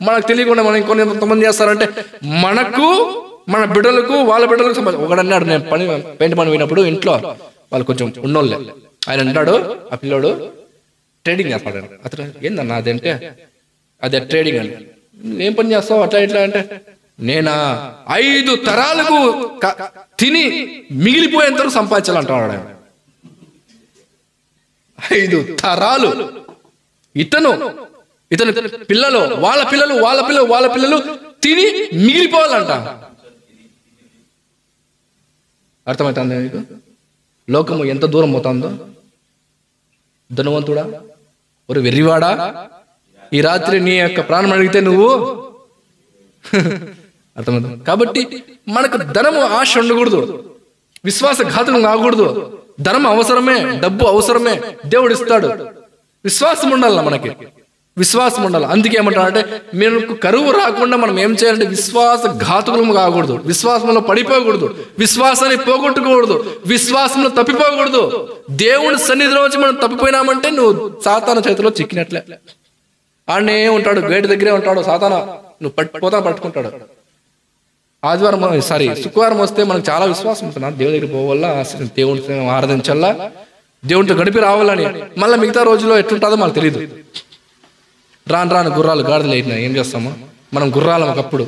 మనకు తెలియకుండా మనం కొంతమంది చేస్తారంటే మనకు, మన బిడ్డలకు, వాళ్ళ బిడ్డలకు ఒకడన్నాడు, నేను పెయింట్ పని పోయినప్పుడు ఇంట్లో వాళ్ళు కొంచెం ఉన్నోళ్ళే, ఆయన అంటాడు, ఆ పిల్లోడు ట్రేడింగ్ చేస్తాడు. అతను ఏందన్నా అదంటే అదే ట్రేడింగ్ అని. ఏం పని చేస్తావు అట్లా ఇట్లా అంటే, నేనా 5 తరాలకు తిని మిగిలిపోయేంత సంపాదించాలంటాడు ఆయన. 5 తరాలు ఇతను పిల్లలు, వాళ్ళ పిల్లలు తిని మిగిలిపోవాలంట. అర్థమవుతుంది మీకు? లోకము ఎంత దూరం పోతుందో. ధనవంతుడా, ఒక వెర్రివాడా, ఈ రాత్రి నీ యొక్క ప్రాణం అడిగితే నువ్వు అర్థమవుతుంది. కాబట్టి మనకు ధనము ఆశ ఉండకూడదు, విశ్వాసఘాతం కాకూడదు. ధనం అవసరమే, డబ్బు అవసరమే, దేవుడు ఇస్తాడు. విశ్వాసం ఉండాలి మనకి. విశ్వాసం ఉండాలి. అందుకే ఏమంటారు అంటే మీకు కరువు రాకుండా మనం ఏం చేయాలంటే విశ్వాస ఘాతుకులము కాకూడదు, విశ్వాసంలో పడిపోకూడదు, విశ్వాసాన్ని పోగొట్టుకోకూడదు, విశ్వాసంలో తప్పిపోకూడదు. దేవుని సన్నిధిలో వచ్చి మనం తప్పిపోయినామంటే నువ్వు సాతాను చేతిలో చిక్కినట్లే. ఆడనే ఉంటాడు, గేటు దగ్గరే ఉంటాడు సాతాను, నువ్వు పట్టుకుంటాడు. ఆదివారం శుక్రవారం వస్తే మనకు చాలా విశ్వాసం ఉంటుంది, దేవుని దగ్గర పోవాలా, దేవుని ఆరాధించాలా, దేవునితో గడిపి రావాలని. మళ్ళీ మిగతా రోజుల్లో ఎట్లుంటుందో మనకు తెలియదు. రాను గుర్రాలు గాడిదలు అయినాయి, ఏం చేస్తాము మనం గుర్రాలం. ఒకప్పుడు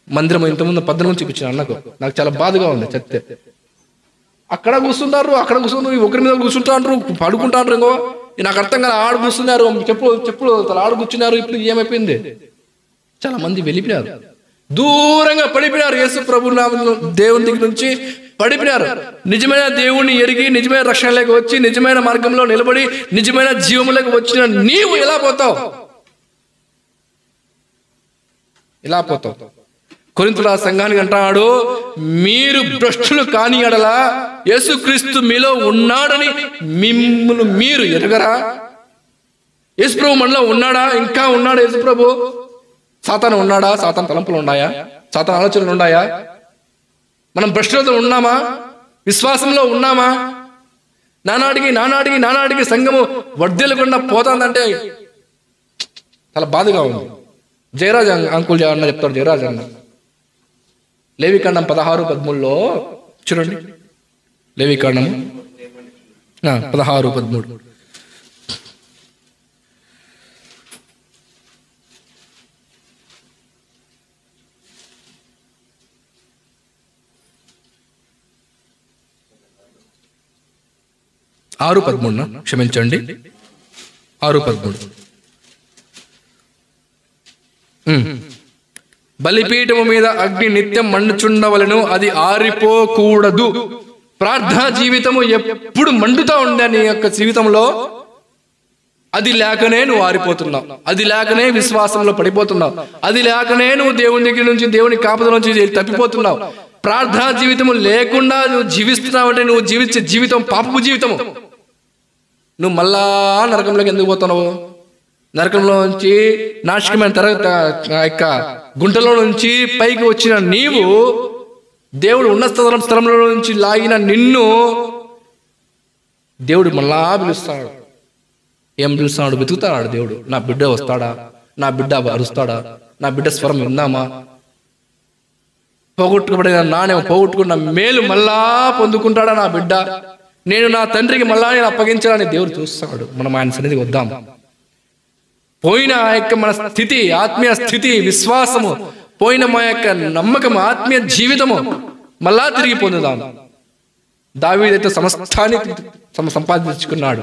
మందిరం ఇంతకుముందు 18 చూపించిన అన్నకు, నాకు చాలా బాధగా ఉంది చెప్తే. అక్కడ కూర్చుంటారు, అక్కడ కూర్చున్నారు, ఒకరి మీద కూర్చుంటారు, పడుకుంటారు. ఇంకో నాకు అర్థం కాదు, ఆడు కూర్చున్నారు, చెప్పులు ఆడు కూర్చున్నారు. ఇప్పుడు ఏమైపోయింది, చాలా మంది వెళ్ళిపోయారు, దూరంగా పడిపోయినారు. యేసు ప్రభు నామములో దేవుని దగ్గర నుంచి పడిపోయినారు. నిజమైన దేవుణ్ణి ఎరిగి నిజమైన రక్షణలోకి వచ్చి నిజమైన మార్గంలో నిలబడి నిజమైన జీవములోకి వచ్చిన నీవు ఎలా పోతావు? ఎలా పోతావు? కొరింథీయుల సంఘానికి అంటాడు, మీరు భ్రష్టులు కాని యెడల యేసుక్రీస్తు మీలో ఉన్నాడని మిమ్మును మీరు ఎరగరా? యేసుప్రభు మనలో ఉన్నాడా? ఇంకా ఉన్నాడా యేసుప్రభు? సాతాను ఉన్నాడా? సాతాను తలంపులు ఉన్నాయా? సాతాను ఆలోచనలు ఉన్నాయా? మనం భ్రష్టులతో ఉన్నామా? విశ్వాసంలో ఉన్నామా? నానాటికి సంఘము వర్ధిల్లకుండా పోతుందంటే చాలా బాధగా ఉంది. జయరాజ్ అంకుల్ అన్న చెప్తాడు, జయరాజ్ అన్న లేవికాండం 16:13 చూడండి. లేవికాండము 16:13. క్షమించండి, 6:13. బలిపీఠము మీద అగ్ని నిత్యం మండుచుండవలెను, అది ఆరిపోకూడదు. ప్రార్థనా జీవితము ఎప్పుడు మండుతా ఉండే నీ యొక్క జీవితంలో. అది లేకనే నువ్వు ఆరిపోతున్నావు, అది లేకనే విశ్వాసంలో పడిపోతున్నావు, అది లేకనే నువ్వు దేవుని దగ్గర నుంచి దేవుని కాపుదల నుంచి తప్పిపోతున్నావు. ప్రార్థనా జీవితము లేకుండా నువ్వు జీవిస్తున్నావు అంటే నువ్వు జీవించే జీవితం పాపపు జీవితము. నువ్వు మళ్ళా నరకంలోకి ఎందుకు పోతున్నావు? నరకంలో నుంచి నాశకమైన యొక్క గుంటలో నుంచి పైకి వచ్చిన నీవు దేవుడు ఉన్న స్థలంలో నుంచి లాగిన నిన్ను దేవుడు మళ్ళా పిలుస్తాడు. ఏం పిలుస్తున్నాడు? వెతుకుతాడు దేవుడు. నా బిడ్డ వస్తాడా? నా బిడ్డ అరుస్తాడా? నా బిడ్డ స్వరం విందామా? పోగొట్టుకోబడిన నాణ్యం, పోగొట్టుకున్న మేలు మళ్ళా పొందుకుంటాడా నా బిడ్డ? నేను నా తండ్రికి మళ్ళా నేను అప్పగించాలని దేవుడు చూస్తాడు. మనం ఆయన సన్నిధికి వద్దాం. పోయిన ఆ యొక్క మన స్థితి, ఆత్మీయ స్థితి, విశ్వాసము పోయిన మా యొక్క నమ్మకం, ఆత్మీయ జీవితము మళ్ళా తిరిగి పొందుదాం. దావీదైతే సమస్తాన్ని సంపాదించుకున్నాడు.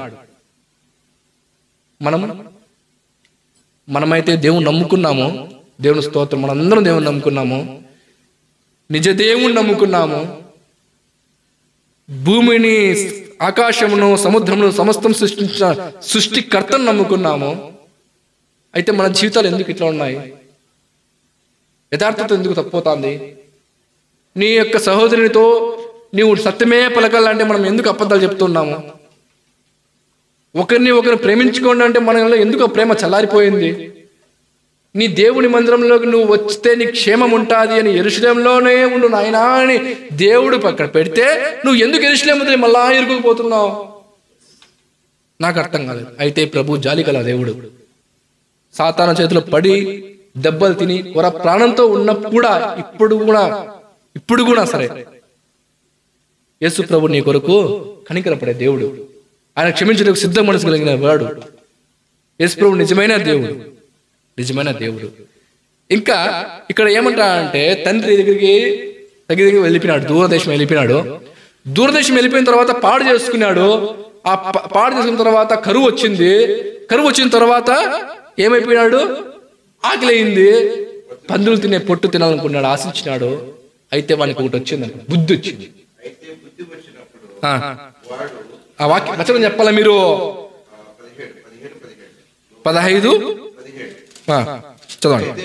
మనమైతే దేవుని నమ్ముకున్నాము. దేవుని స్తోత్రం. మనందరం దేవుని నమ్ముకున్నాము, నిజ దేవుని నమ్ముకున్నాము. భూమిని, ఆకాశమును, సముద్రమును సమస్తం సృష్టించిన సృష్టికర్తను నమ్ముకున్నాము. అయితే మన జీవితాలు ఎందుకు ఇట్లా ఉన్నాయి? యథార్థత ఎందుకు తప్పిపోతుంది? నీ యొక్క సహోదరునితో నీవు సత్యమే పలకాలంటే మనం ఎందుకు అబద్ధాలు చెప్తున్నాము? ఒకరిని ప్రేమించుకోండి అంటే మనలో ఎందుకు ప్రేమ చల్లారిపోయింది? నీ దేవుని మందిరంలోకి నువ్వు వస్తే నీ క్షేమం ఉంటుంది అని యెరూషలేములోనే ఉండు నాయనా అని దేవుడు పక్కన పెడితే నువ్వు ఎందుకు యెరూషలేము వదిలి మళ్ళా ఇరుక్కుపోతున్నావు? నాకు అర్థం కాలేదు. అయితే ప్రభు జాలిగల దేవుడు. సాతాను చేతిలో పడి దెబ్బలు తిని కొర ప్రాణంతో ఉన్నప్పుడు కూడా ఇప్పుడు కూడా సరే యేసు ప్రభు నీ కొరకు కనికరపడే దేవుడు. ఆయన క్షమించడానికి సిద్ధ మనసు కలిగిన వాడు. యేసు ప్రభు నిజమైన దేవుడు, నిజమైన దేవుడు. ఇంకా ఇక్కడ ఏమంటా అంటే తండ్రి దగ్గరికి వెళ్ళిపోయినాడు, దూరదేశం వెళ్ళిపోయినాడు. దూరదేశం వెళ్ళిపోయిన తర్వాత పాడు చేసుకున్నాడు. ఆ పాడు చేసుకున్న తర్వాత కరువు వచ్చింది. కరువు వచ్చిన తర్వాత ఏమైపోయినాడు? ఆకలి అయింది. పందులు తినే పొట్టు తినాలనుకున్నాడు, ఆశించినాడు. అయితే వానికి ఒకటి వచ్చిందంట, బుద్ధి వచ్చింది. ఆ వాక్యం వచనం చెప్పాలా మీరు? 15 చదవండి.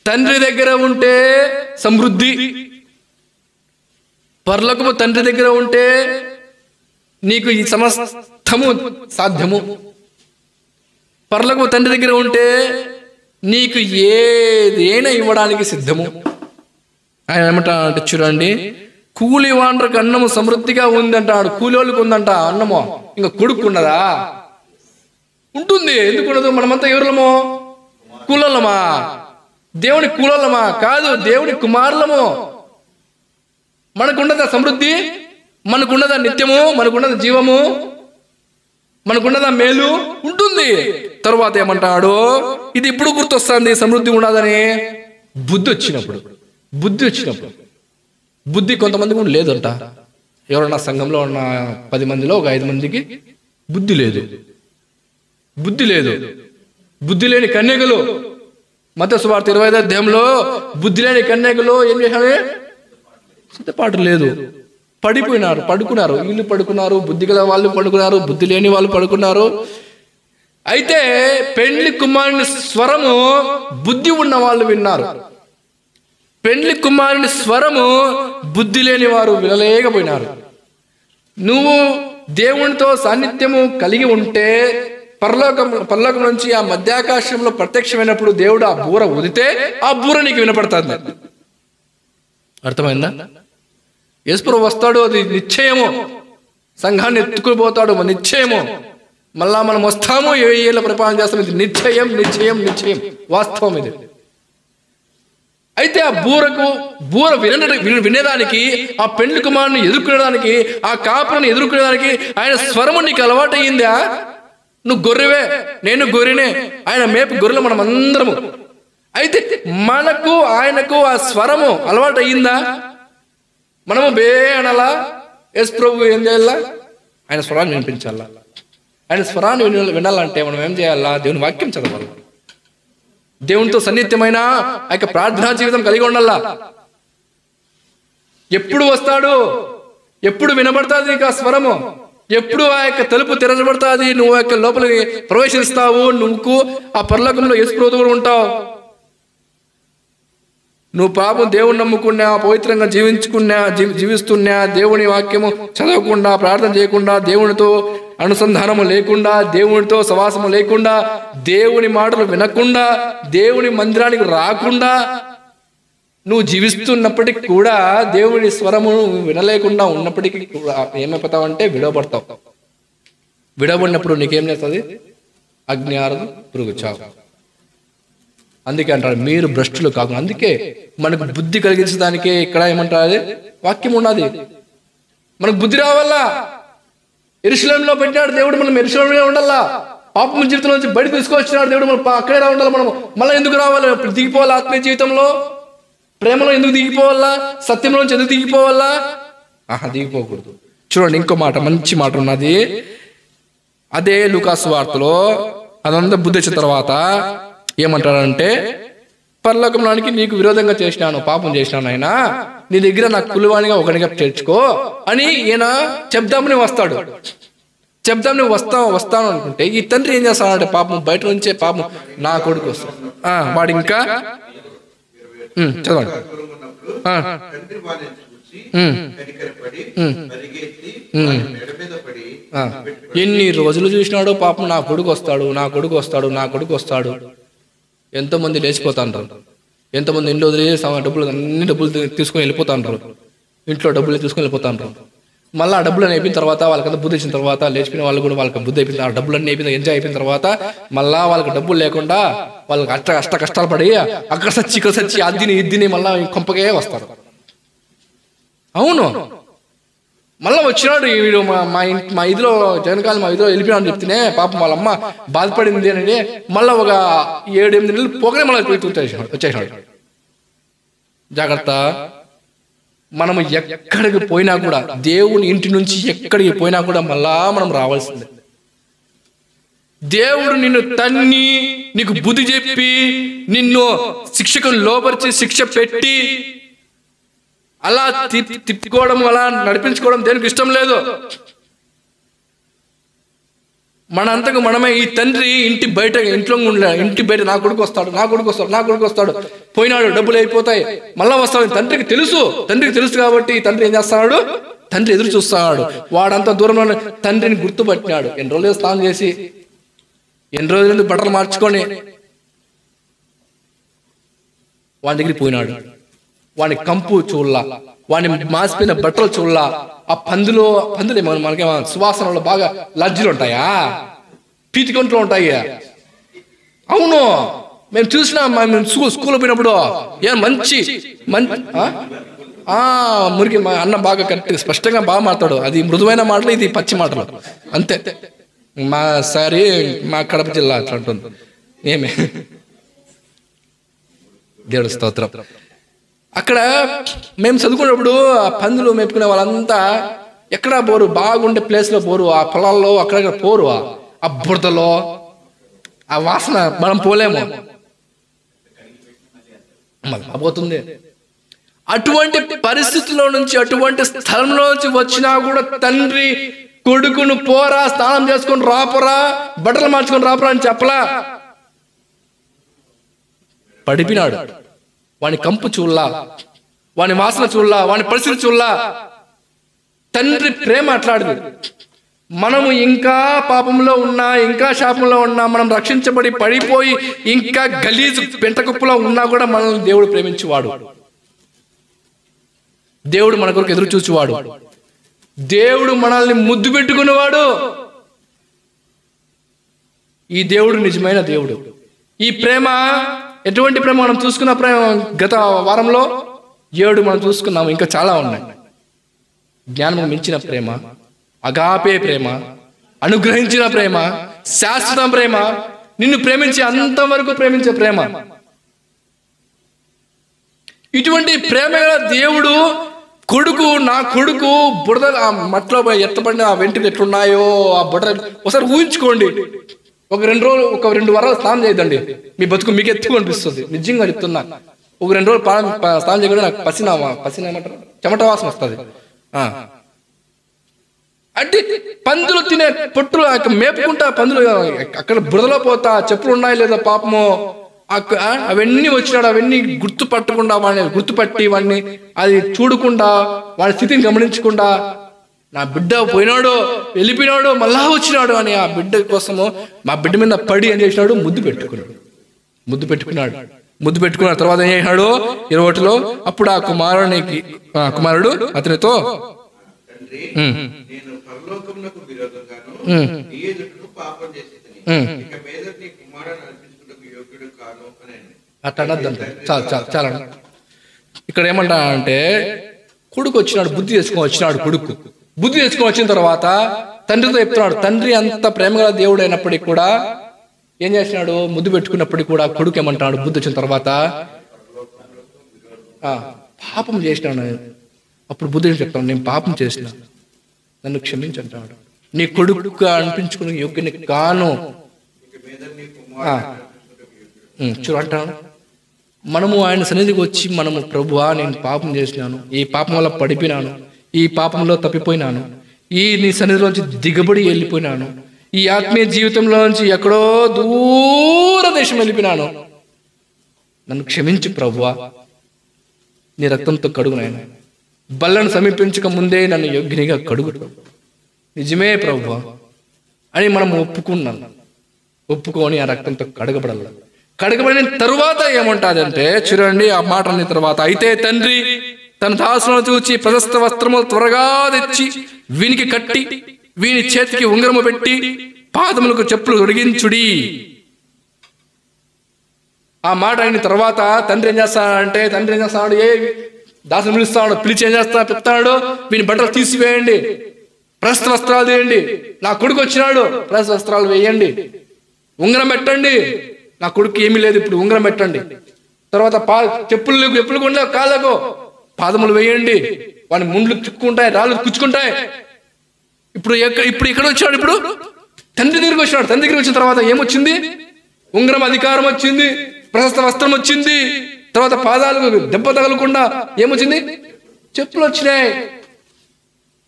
తండ్రి దగ్గర ఉంటే సమృద్ధి, పరలోకము తండ్రి దగ్గర ఉంటే నీకు ఈ సమస్తము సాధ్యము. పరలోకము తండ్రి దగ్గర ఉంటే నీకు ఏదైనా ఇవ్వడానికి సిద్ధము. ఆయన ఏమంటాడంటే చూడండి, కూలి వాండ్రకు అన్నము సమృద్ధిగా ఉందంటాడు. కూలోళ్ళకి ఉందంట అన్నము, ఇంకా కొడుకున్నదా? ఉంటుంది. ఎందుకు ఉండదు? మనమంతా ఎవరులమో? కూలోళ్ళమా? దేవుని కూలోళ్ళమా? కాదు, దేవుని కుమారులము. మనకున్నదా సమృద్ధి? మనకున్నదా నిత్యము? మనకున్నదా జీవము? మనకున్నదా మేలు? ఉంటుంది. తరువాత ఏమంటాడు, ఇది ఇప్పుడు గుర్తొస్తుంది సమృద్ధి ఉండదని, బుద్ధి వచ్చినప్పుడు. బుద్ధి కొంతమందికి కూడా లేదంట. ఎవరన్నా సంఘంలో ఉన్న 10 మందిలో ఒక 5 మందికి బుద్ధి లేదు. బుద్ధి లేని కన్యకలు, మత్తయి సువార్త 25వ అధ్యాయంలో బుద్ధి లేని కన్యకలు ఏం చేశారు? సిద్ధపాటు లేదు, పడుకున్నారు. వీళ్ళు పడుకున్నారు, బుద్ధి గల వాళ్ళు పడుకున్నారు, బుద్ధి లేని వాళ్ళు పడుకున్నారు. అయితే పెండ్లి కుమారుని స్వరము బుద్ధి ఉన్న వాళ్ళు విన్నారు. పెండ్లి కుమారుని స్వరము బుద్ధి లేని వారు వినలేకపోయినారు. నువ్వు దేవునితో సాన్నిధ్యము కలిగి ఉంటే పరలోకం నుంచి ఆ మధ్యాకాశంలో ప్రత్యక్షమైనప్పుడు దేవుడు ఆ బూర ఊదితే ఆ బూర నీకు వినపడుతుంది. అర్థమైందా? యేసుప్రభువు వస్తాడు, అది నిశ్చయము. సంఘాన్ని ఎత్తుకుని పోతాడు, నిశ్చయము. మళ్ళా మనం వస్తాము, 7 ఏళ్ళ పరిపాలన చేస్తాం. ఇది నిశ్చయం, వాస్తవం ఇది. అయితే ఆ బూర వినేదానికి, ఆ పెండ్లి కుమారుని ఎదుర్కొనేదానికి, ఆ కాపులను ఎదుర్కొనేదానికి ఆయన స్వరము నీకు అలవాటు అయ్యిందా? నువ్వు గొర్రెవే, నేను గొర్రెనే. ఆయన మేపు గొర్రెలు మనం అందరము. అయితే మనకు ఆయనకు ఆ స్వరము అలవాటు అయ్యిందా? మనము బే అనాలా? యేసు ప్రభు ఏం చేయాలా? ఆయన స్వరాన్ని వినిపించాలా. ఆయన స్వరాన్ని వినాలంటే మనం ఏం చేయాలా? దేవుని వాక్యం చదవాలి. దేవునితో సన్నిహితమైన ఆ యొక్క ప్రార్థనా జీవితం కలిగి ఉండాలా. ఎప్పుడు వస్తాడు? ఎప్పుడు వినబడుతుంది నీకు ఆ స్వరము? ఎప్పుడు ఆ యొక్క తలుపు తెరచబడుతుంది? నువ్వు ఆ యొక్క లోపలికి ప్రవేశిస్తావు. నువ్వు ఆ పరలోకంలో యేసు ప్రభువుతో ఉంటావు. నువ్వు పాపం దేవుని నమ్ముకున్నా, పవిత్రంగా జీవిస్తున్నా, దేవుని వాక్యము చదవకుండా, ప్రార్థన చేయకుండా, దేవునితో అనుసంధానము లేకుండా, దేవునితో సవాసము లేకుండా, దేవుని మాటలు వినకుండా, దేవుని మందిరానికి రాకుండా నువ్వు జీవిస్తున్నప్పటికీ కూడా, దేవుని స్వరము వినలేకుండా ఉన్నప్పటికీ కూడా ఏమైపోతావు అంటే విడవబడతావు. విడవబడినప్పుడు నీకేం చేస్తుంది? అగ్ని ఆరదు, పురుగు చావు. అందుకే అంటారు మీరు భ్రష్టులు కాదు. అందుకే మనకు బుద్ధి కలిగించడానికే ఇక్కడ ఏమంటారు? అది వాక్యం ఉన్నది. మనకు బుద్ధి రావాలా. యెరూషలేములో పెట్టినాడు దేవుడు, మనం యెరూషలేములో ఉండాలా. పాపం జీవితం నుంచి బయట తీసుకొచ్చినాడు దేవుడు, మనం అక్కడే ఉండాలి. మనం మళ్ళీ ఎందుకు రావాలి? దిగిపోవాలి. ఆత్మీయ జీవితంలో ప్రేమలో ఎందుకు దిగిపోవాలా? సత్యంలోంచి ఎందుకు దిగిపోవాలా? దిగిపోకూడదు. చూడండి, ఇంకో మాట, మంచి మాట ఉన్నది. అదే లూకా సువార్తలో అదంతా బుద్ధి వచ్చిన తర్వాత ఏమంటాడంటే, పరలోకంలోనికి నీకు విరోధంగా చేసినాను, పాపం చేసినాను, ఆయన నీ దగ్గర నాకు కులువానిగా ఒకనిగా చేర్చుకో అని ఈయన చెప్దామని వస్తాడు. వస్తాను అనుకుంటే ఈ తండ్రి ఏం చేస్తాడంటే, పాపం బయట నుంచే పాపం నా కొడుకు వస్తాడు. వాడు ఇంకా చదవండి. ఎన్ని రోజులు చూసినాడో పాపం, నా కొడుకు వస్తాడు. ఎంతో మంది లేచిపోతాంటారు. ఎంతోమంది ఇంట్లో వదిలేసి అన్ని డబ్బులు తీసుకొని వెళ్ళిపోతాంటారు. ఇంట్లో డబ్బులు తీసుకొని వెళ్ళిపోతాంటారు. మళ్ళీ ఆ డబ్బులు అయిపోయిన తర్వాత, వాళ్ళకంతా బుద్ధి వచ్చిన తర్వాత, లేచిపోయిన వాళ్ళు కూడా వాళ్ళకి బుద్ధి అయిపోయింది. ఆ డబ్బులన్నీ ఎంజాయ్ అయిపోయిన తర్వాత మళ్ళా వాళ్ళకి డబ్బులు లేకుండా వాళ్ళకి అష్ట కష్టాలు పడి అక్కడ సచ్చి అద్దిని మళ్ళా కొంపకే వస్తారు. అవును, మళ్ళీ వచ్చినాడు వీడు మా ఇదిలో జగన్కాలం మా ఇదిలో వెళ్ళిపోయాడు చెప్తేనే పాపం వాళ్ళ అమ్మ బాధపడింది అని మళ్ళీ ఒక 7-8 నెలలు పోకనే మళ్ళీ వచ్చేసాడు. జాగ్రత్త. మనము ఎక్కడికి పోయినా కూడా, దేవుని ఇంటి నుంచి ఎక్కడికి పోయినా కూడా మళ్ళా మనం రావాల్సిందే. దేవుడు నిన్ను తన్ని, నీకు బుద్ధి చెప్పి, నిన్ను శిక్షకు లోపరిచి శిక్ష పెట్టి అలా తిప్పుకోవడం, అలా నడిపించుకోవడం దేవునికి ఇష్టం లేదు. మనంతకు మనమే ఈ తండ్రి ఇంటి బయట ఇంటి బయట నా కొడుకు వస్తాడు పోయినాడు, డబ్బులు అయిపోతాయి, మళ్ళా వస్తాడు. తండ్రికి తెలుసు కాబట్టి తండ్రి ఏం చేస్తున్నాడు? తండ్రి ఎదురు చూస్తున్నాడు. వాడంత దూరంలో తండ్రిని గుర్తుపట్టినాడు. ఎన్ని రోజులు స్నానం చేసి, ఎన్ని రోజులు బట్టలు మార్చుకొని వాడి దగ్గరికి పోయినాడు. వాని కంపు చూడలా, వాని మాసిపోయిన బట్టలు చూడలా. ఆ పందులు మనకేమో సువాసనలో బాగా లజ్జలు ఉంటాయా, పీతికొంట్లో ఉంటాయి. అవును, మేము చూసినాం. మేము స్కూల్లో పోయినప్పుడు ఏం మంచి మురికి మా అన్న బాగా కరెక్ట్ స్పష్టంగా బాగా మాట్లాడు. అది మృదువైన మాటలు, ఇది పచ్చి మాటలు అంతే. మా కడప జిల్లా అట్లా ఉంటుంది. ఏమే దేవుడి స్తోత్రం. అక్కడ మేము చదువుకున్నప్పుడు ఆ పందులు మేపుకునే వాళ్ళంతా ఎక్కడా పోరు, బాగుండే ప్లేస్లో పోరు, ఆ పొలాల్లో అక్కడక్కడ పోరు. ఆ బురదలో ఆ వాసన మనం పోలేము, పోతుంది. అటువంటి పరిస్థితుల్లో నుంచి, అటువంటి స్థలంలో నుంచి వచ్చినా కూడా తండ్రి కొడుకును పోరా, స్నానం చేసుకొని రాపురా, బట్టలు మార్చుకొని రాపురా అని చెప్పలా. పడిపినాడు. వాని కంపు చూడలా, వాని వాసన చూడలా, వాని పరిస్థితి చూడలా. తండ్రి ప్రేమ అట్లాడిది. మనము ఇంకా పాపంలో ఉన్నా, ఇంకా శాపంలో ఉన్నా, మనం రక్షించబడి పడిపోయి ఇంకా గలీజు పెంటకుప్పలో ఉన్నా కూడా మనల్ని దేవుడు ప్రేమించేవాడు. దేవుడు మన కొరకు ఎదురు చూసేవాడు. దేవుడు మనల్ని ముద్దు పెట్టుకునేవాడు. ఈ దేవుడు నిజమైన దేవుడు. ఈ ప్రేమ ఎటువంటి ప్రేమ మనం చూసుకున్న ప్రేమ గత వారంలో 7 మనం చూసుకున్నాము. ఇంకా చాలా ఉన్నాయి. జ్ఞానం మించిన ప్రేమ, అగాపే ప్రేమ, అనుగ్రహించిన ప్రేమ, శాశ్వత ప్రేమ, నిన్ను ప్రేమించి అంతవరకు ప్రేమించే ప్రేమ. ఇటువంటి ప్రేమ దేవుడు నా కొడుకు బురద ఆ మట్లో ఎత్తబడిన ఆ వెంట్రుకలు ఎట్లున్నాయో, ఆ బురద ఒకసారి ఊహించుకోండి. ఒక 2 వారాలు స్నానం చేయదండి, మీ బతుకు మీకు ఎత్తుకు అనిపిస్తుంది. నిజంగా చెప్తున్నా. ఒక 2 రోజులు స్నానం చేయకుండా నాకు పసిన ఏమంటారు, చెమట వాసన వస్తుంది. అంటే పందులు తినే పొట్టులు మేపుకుంటా, పందులు అక్కడ బురదలో పోతా, చెప్పులు ఉన్నాయో లేదా పాపము, అవన్నీ వచ్చినాడు. అవన్నీ గుర్తుపట్టి వాడిని అది చూడకుండా, వాడి స్థితిని గమనించకుండా, నా బిడ్డ పోయినాడు, వెళ్ళిపోయినాడు, మళ్ళా వచ్చినాడు అని ఆ బిడ్డ కోసము మా బిడ్డ మీద పడి ఏం చేసినాడు, ముద్దు పెట్టుకున్నాడు. తర్వాత ఏం చేసినాడు 21లో, అప్పుడు ఆ కుమారుడు అతనితో, అట్లా చాలా ఇక్కడ ఏమంటా అంటే, కొడుకు వచ్చినాడు, బుద్ధి తెచ్చుకొని వచ్చినాడు. బుద్ధి తెచ్చుకొని వచ్చిన తర్వాత తండ్రితో చెప్తున్నాడు. తండ్రి అంత ప్రేమగల దేవుడు అయినప్పటికీ కూడా ఏం చేసినాడు, ముద్దు పెట్టుకున్నప్పటికీ కూడా కొడుకు ఏమంటున్నాడు, బుద్ధి వచ్చిన తర్వాత పాపం చేసినాడు. అప్పుడు బుద్ధి చెప్తాడు, నేను పాపం చేసిన, నన్ను క్షమించంటాడు. నీ కొడుకుగా అనిపించుకుని యోగ్యని కాను అంటాడు. మనము ఆయన సన్నిధికి వచ్చి మనము, ప్రభువా నేను పాపం చేసినాను, ఈ పాపం వల్ల పడిపోయినాను, ఈ పాపంలో తప్పిపోయినాను, నీ సన్నిధిలోంచి దిగబడి వెళ్ళిపోయినాను, ఈ ఆత్మీయ జీవితంలో నుంచి ఎక్కడో దూర దేశం వెళ్ళిపోయినాను, నన్ను క్షమించు ప్రభువా, నీ రక్తంతో కడుగు నాయన, బల్లను సమీపించక ముందే నన్ను యోగ్యునిగా కడుగు, నిజమే ప్రభువా అని మనం ఒప్పుకొని ఆ రక్తంతో కడగబడిన తరువాత ఏమంటాదంటే, చూడండి ఆ మాట అన్న తర్వాత, అయితే తండ్రి తన దాసులను చూచి ప్రశస్త వస్త్రములు త్వరగా తెచ్చి వీనికి కట్టి, వీని చేతికి ఉంగరము పెట్టి, పాదములకు చెప్పులు తొడిగించుడి. ఆ మాట అయిన తర్వాత తండ్రి ఏం చేస్తాడు, ఏ దాసుని పిలిచి ఏం చెప్తాడు, వీని బట్టలు తీసివేయండి, ప్రశస్త వస్త్రాలు తీయండి, నా కొడుకు వచ్చినాడు, ప్రశస్త వస్త్రాలు వేయండి, ఉంగరం పెట్టండి, నా కొడుకు ఏమీ లేదు, ఇప్పుడు ఉంగరం పెట్టండి, తర్వాత చెప్పులు కొండ కాళ్ళకు పాదములు వేయండి, వాని ముండ్లు చుక్కుంటాయి, రాళ్ళు కుచ్చుకుంటాయి. ఇప్పుడు ఇక్కడ వచ్చాడు, ఇప్పుడు తండ్రి దగ్గరికి వచ్చినాడు. తండ్రి దగ్గరికి వచ్చిన తర్వాత ఏమొచ్చింది, ఉంగరం అధికారం వచ్చింది, ప్రశస్త వస్త్రం వచ్చింది, తర్వాత పాదాలకు దెబ్బ తగలకుండా ఏమొచ్చింది, చెప్పులు వచ్చినాయి.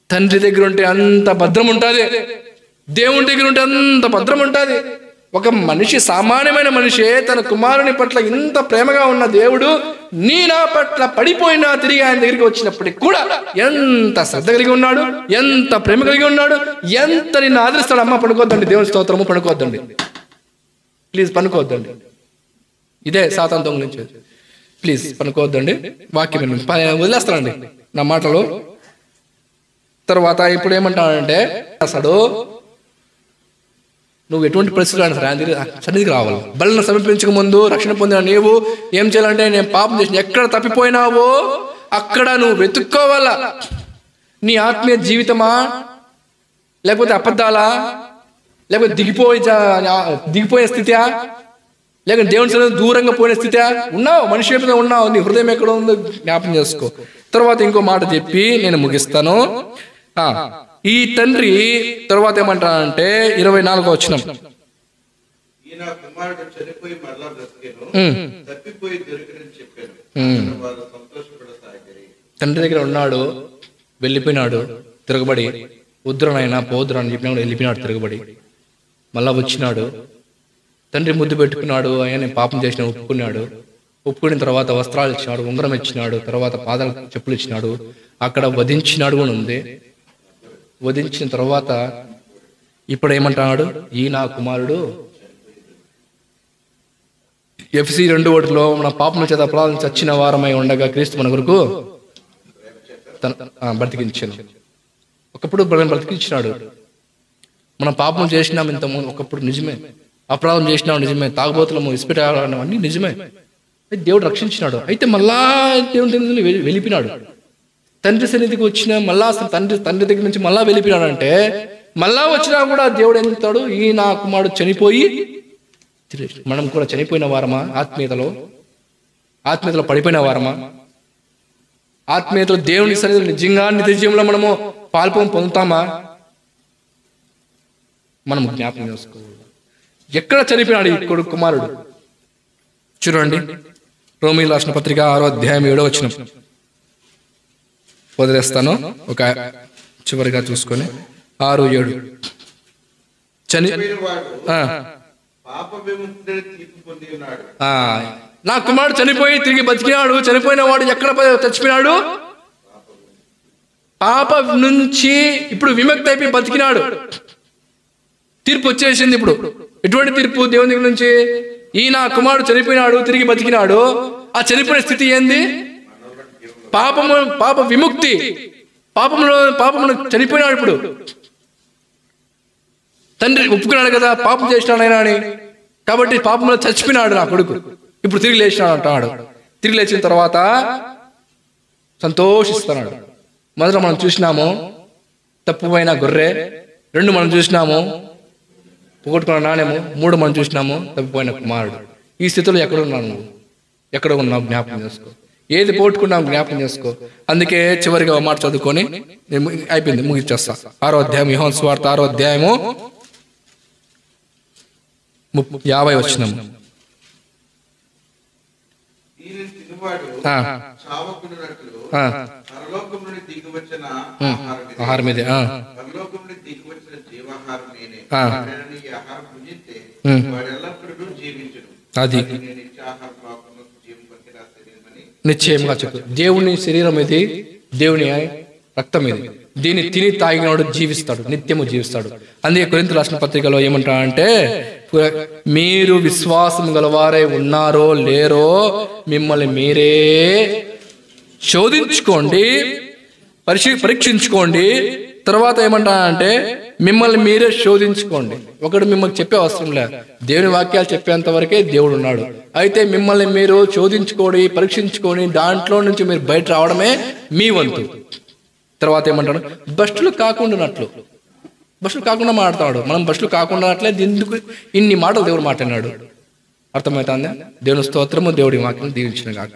తండ్రి దగ్గర ఉంటే అంత భద్రం ఉంటుంది. దేవుని దగ్గర ఉంటే అంత భద్రం ఉంటుంది. ఒక మనిషి, సామాన్యమైన మనిషే తన కుమారుని పట్ల ఇంత ప్రేమగా ఉన్న దేవుడు నీ నా పట్ల పడిపోయినా తిరిగి ఆయన దగ్గరికి వచ్చినప్పటికి కూడా ఎంత శ్రద్ధ కలిగి ఉన్నాడు, ఎంత ప్రేమ కలిగి ఉన్నాడు, ఎంత నిన్ను ఆదరిస్తాడు. అమ్మ పడుకోవద్దండి, దేవుని స్తోత్రము, పడుకోవద్దండి ప్లీజ్, పనుకోవద్దండి. ఇదే సాతాను దొంగిలించేది. ప్లీజ్ పనుకోవద్దండి. వాక్యం వదిలేస్తానండి నా మాటలు. తర్వాత ఇప్పుడు ఏమంటానంటే, అసలు నువ్వు ఎటువంటి పరిస్థితులు సన్నిధికి రావాలి. బలను సమర్పించక ముందు రక్షణ పొందిన నీవు ఏం చేయాలంటే, నేను పాపం చేసిన ఎక్కడ తప్పిపోయినావో అక్కడ నువ్వు వెతుక్కోవాలా. నీ ఆత్మీయ జీవితమా, లేకపోతే అబద్ధాలా, లేకపోతే దిగిపోయే స్థితియా, లేకపోతే దేవుని సన్నిధి దూరంగా పోయిన స్థితియా ఉన్నావు. మనిషి మీద ఉన్నావు. నీ హృదయం ఎక్కడ ఉందో జ్ఞాపకం చేసుకో. తర్వాత ఇంకో మాట చెప్పి నేను ముగిస్తాను. ఈ తండ్రి తర్వాత ఏమంటానంటే 24వ వచనం, తండ్రి దగ్గర ఉన్నాడు, వెళ్ళిపోయినాడు తిరగబడి. ఉద్రనైనా పోద్రని చెప్పినా కూడా వెళ్ళిపోయినాడు తిరగబడి. మళ్ళా వచ్చినాడు, తండ్రి ముద్దు పెట్టుకున్నాడు. ఆయన పాపం చేసిన ఒప్పుకున్నాడు. ఒప్పుకున్న తర్వాత వస్త్రాలు ఇచ్చినాడు, ఉంగరం ఇచ్చినాడు, తర్వాత పాదాలకు చెప్పులు ఇచ్చినాడు. అక్కడ వధించినాడు కూడా ఉంది. వధించిన తర్వాత ఇప్పుడు ఏమంటున్నాడు, ఈ నా కుమారుడు. FC 2:1 మన పాపముల చేత అపరాధం చచ్చిన వారమై ఉండగా క్రీస్తు మన కొరకు బ్రతికించాను. ఒకప్పుడు బ్రతికించినాడు. మనం పాపం చేసినాం ఇంత ఒకప్పుడు నిజమే, అపరాధం చేసినాం నిజమే, తాగుబోతులము, ఇస్పిట అన్నీ నిజమే. దేవుడు రక్షించినాడు. అయితే మళ్ళా దేవుని వెళ్ళిపోయినాడు. తండ్రి సన్నిధికి వచ్చిన మళ్ళా తండ్రి దగ్గర నుంచి మళ్ళా వెళ్ళిపోయినాడు. అంటే మళ్ళా వచ్చినా కూడా దేవుడు ఏం చెప్తాడు, ఈ నా కుమారుడు చనిపోయి. మనం కూడా చనిపోయిన వారమా? ఆత్మీయతలో పడిపోయిన వారమా? ఆత్మీయతలో దేవుని సన్నిధిలో నిజంగా నిత్యజీవంలో మనము పాల్పం పొందుతామా? మనం జ్ఞాపకం చేసుకోవాలి. ఎక్కడ చనిపోయినాడు ఈ కొడుకు కుమారుడు? చూడండి, రోమీయులకు రాసిన పత్రిక 6వ అధ్యాయం 7వ వచనం వదిలేస్తాను, ఒక చివరిగా చూసుకొని 6:7. నా కుమారుడు చనిపోయి తిరిగి బతికినాడు. చనిపోయిన వాడు ఎక్కడ చచ్చిపోయినాడు? పాపం నుంచి ఇప్పుడు విముక్తి అయిపోయి బతికినాడు. తీర్పు వచ్చేసింది. ఇప్పుడు ఎటువంటి తీర్పు? దేవుని దగ్గర నుంచి. ఈ నా కుమారుడు చనిపోయినాడు, తిరిగి బతికినాడు. ఆ చనిపోయిన స్థితి ఏంది? పాప విముక్తి. పాపమును చనిపోయినాడు. ఇప్పుడు తండ్రి ఒప్పుకున్నాడు కదా, పాపం చేసినాడు ఆయన అని. కాబట్టి పాపంలో చచ్చిపోయినాడు నా కొడుకు. ఇప్పుడు తిరిగి లేచినాడు అంటున్నాడు. తిరిగి లేచిన తర్వాత సంతోషిస్తున్నాడు. మొదట మనం చూసినాము తప్పుపోయిన గొర్రె, 2 మనం చూసినాము పోగొట్టుకున్న నాణ్యము, 3 మనం చూసినాము తప్పిపోయిన కుమారుడు. ఈ స్థితిలో ఎక్కడున్నాను నువ్వు? ఎక్కడ ఉన్నావు? జ్ఞాపకం చేసుకో. ఏది పోగొట్టుకున్నావు జ్ఞాపకం చేసుకో. అందుకే చివరిగా ఒక మాట చదువుకొని అయిపోయింది, ముగిచ్చేస్తా. 6వ అధ్యాయం, యోహాను సువార్త 6వ అధ్యాయము 50వ వచనం. ఆహారం ఇదే. అది నిశ్చయంగా చెప్పు. దేవుని శరీరం ఇది, దేవుని రక్తం ఇది. దీన్ని తిని తాగినవాడు జీవిస్తాడు, నిత్యము జీవిస్తాడు. అందుకే కొరింథీయులకు రాసిన పత్రికలో ఏమంటాడంటే, మీరు విశ్వాసం గలవారై ఉన్నారో లేరో మిమ్మల్ని మీరే శోధించుకోండి, పరీక్షించుకోండి. తర్వాత ఏమంటానంటే, మిమ్మల్ని మీరే శోధించుకోండి. ఒకడు మిమ్మల్ని చెప్పే అవసరం లేదు. దేవుని వాక్యాలు చెప్పేంత వరకే దేవుడు ఉన్నాడు. అయితే మిమ్మల్ని మీరు శోధించుకోండి, పరీక్షించుకొని దాంట్లో నుంచి మీరు బయట రావడమే మీ వంతు. తర్వాత ఏమంటాడు? భ్రష్టులు కాకుండా మాట్లాడతాడు. మనం భ్రష్టులు కాకుండా ఎందుకు ఇన్ని మాటలు దేవుడు మాట్లాడినాడు? అర్థమవుతుందా? దేవుని స్తోత్రము. దేవుడి వాక్యం దీవించిన గాక.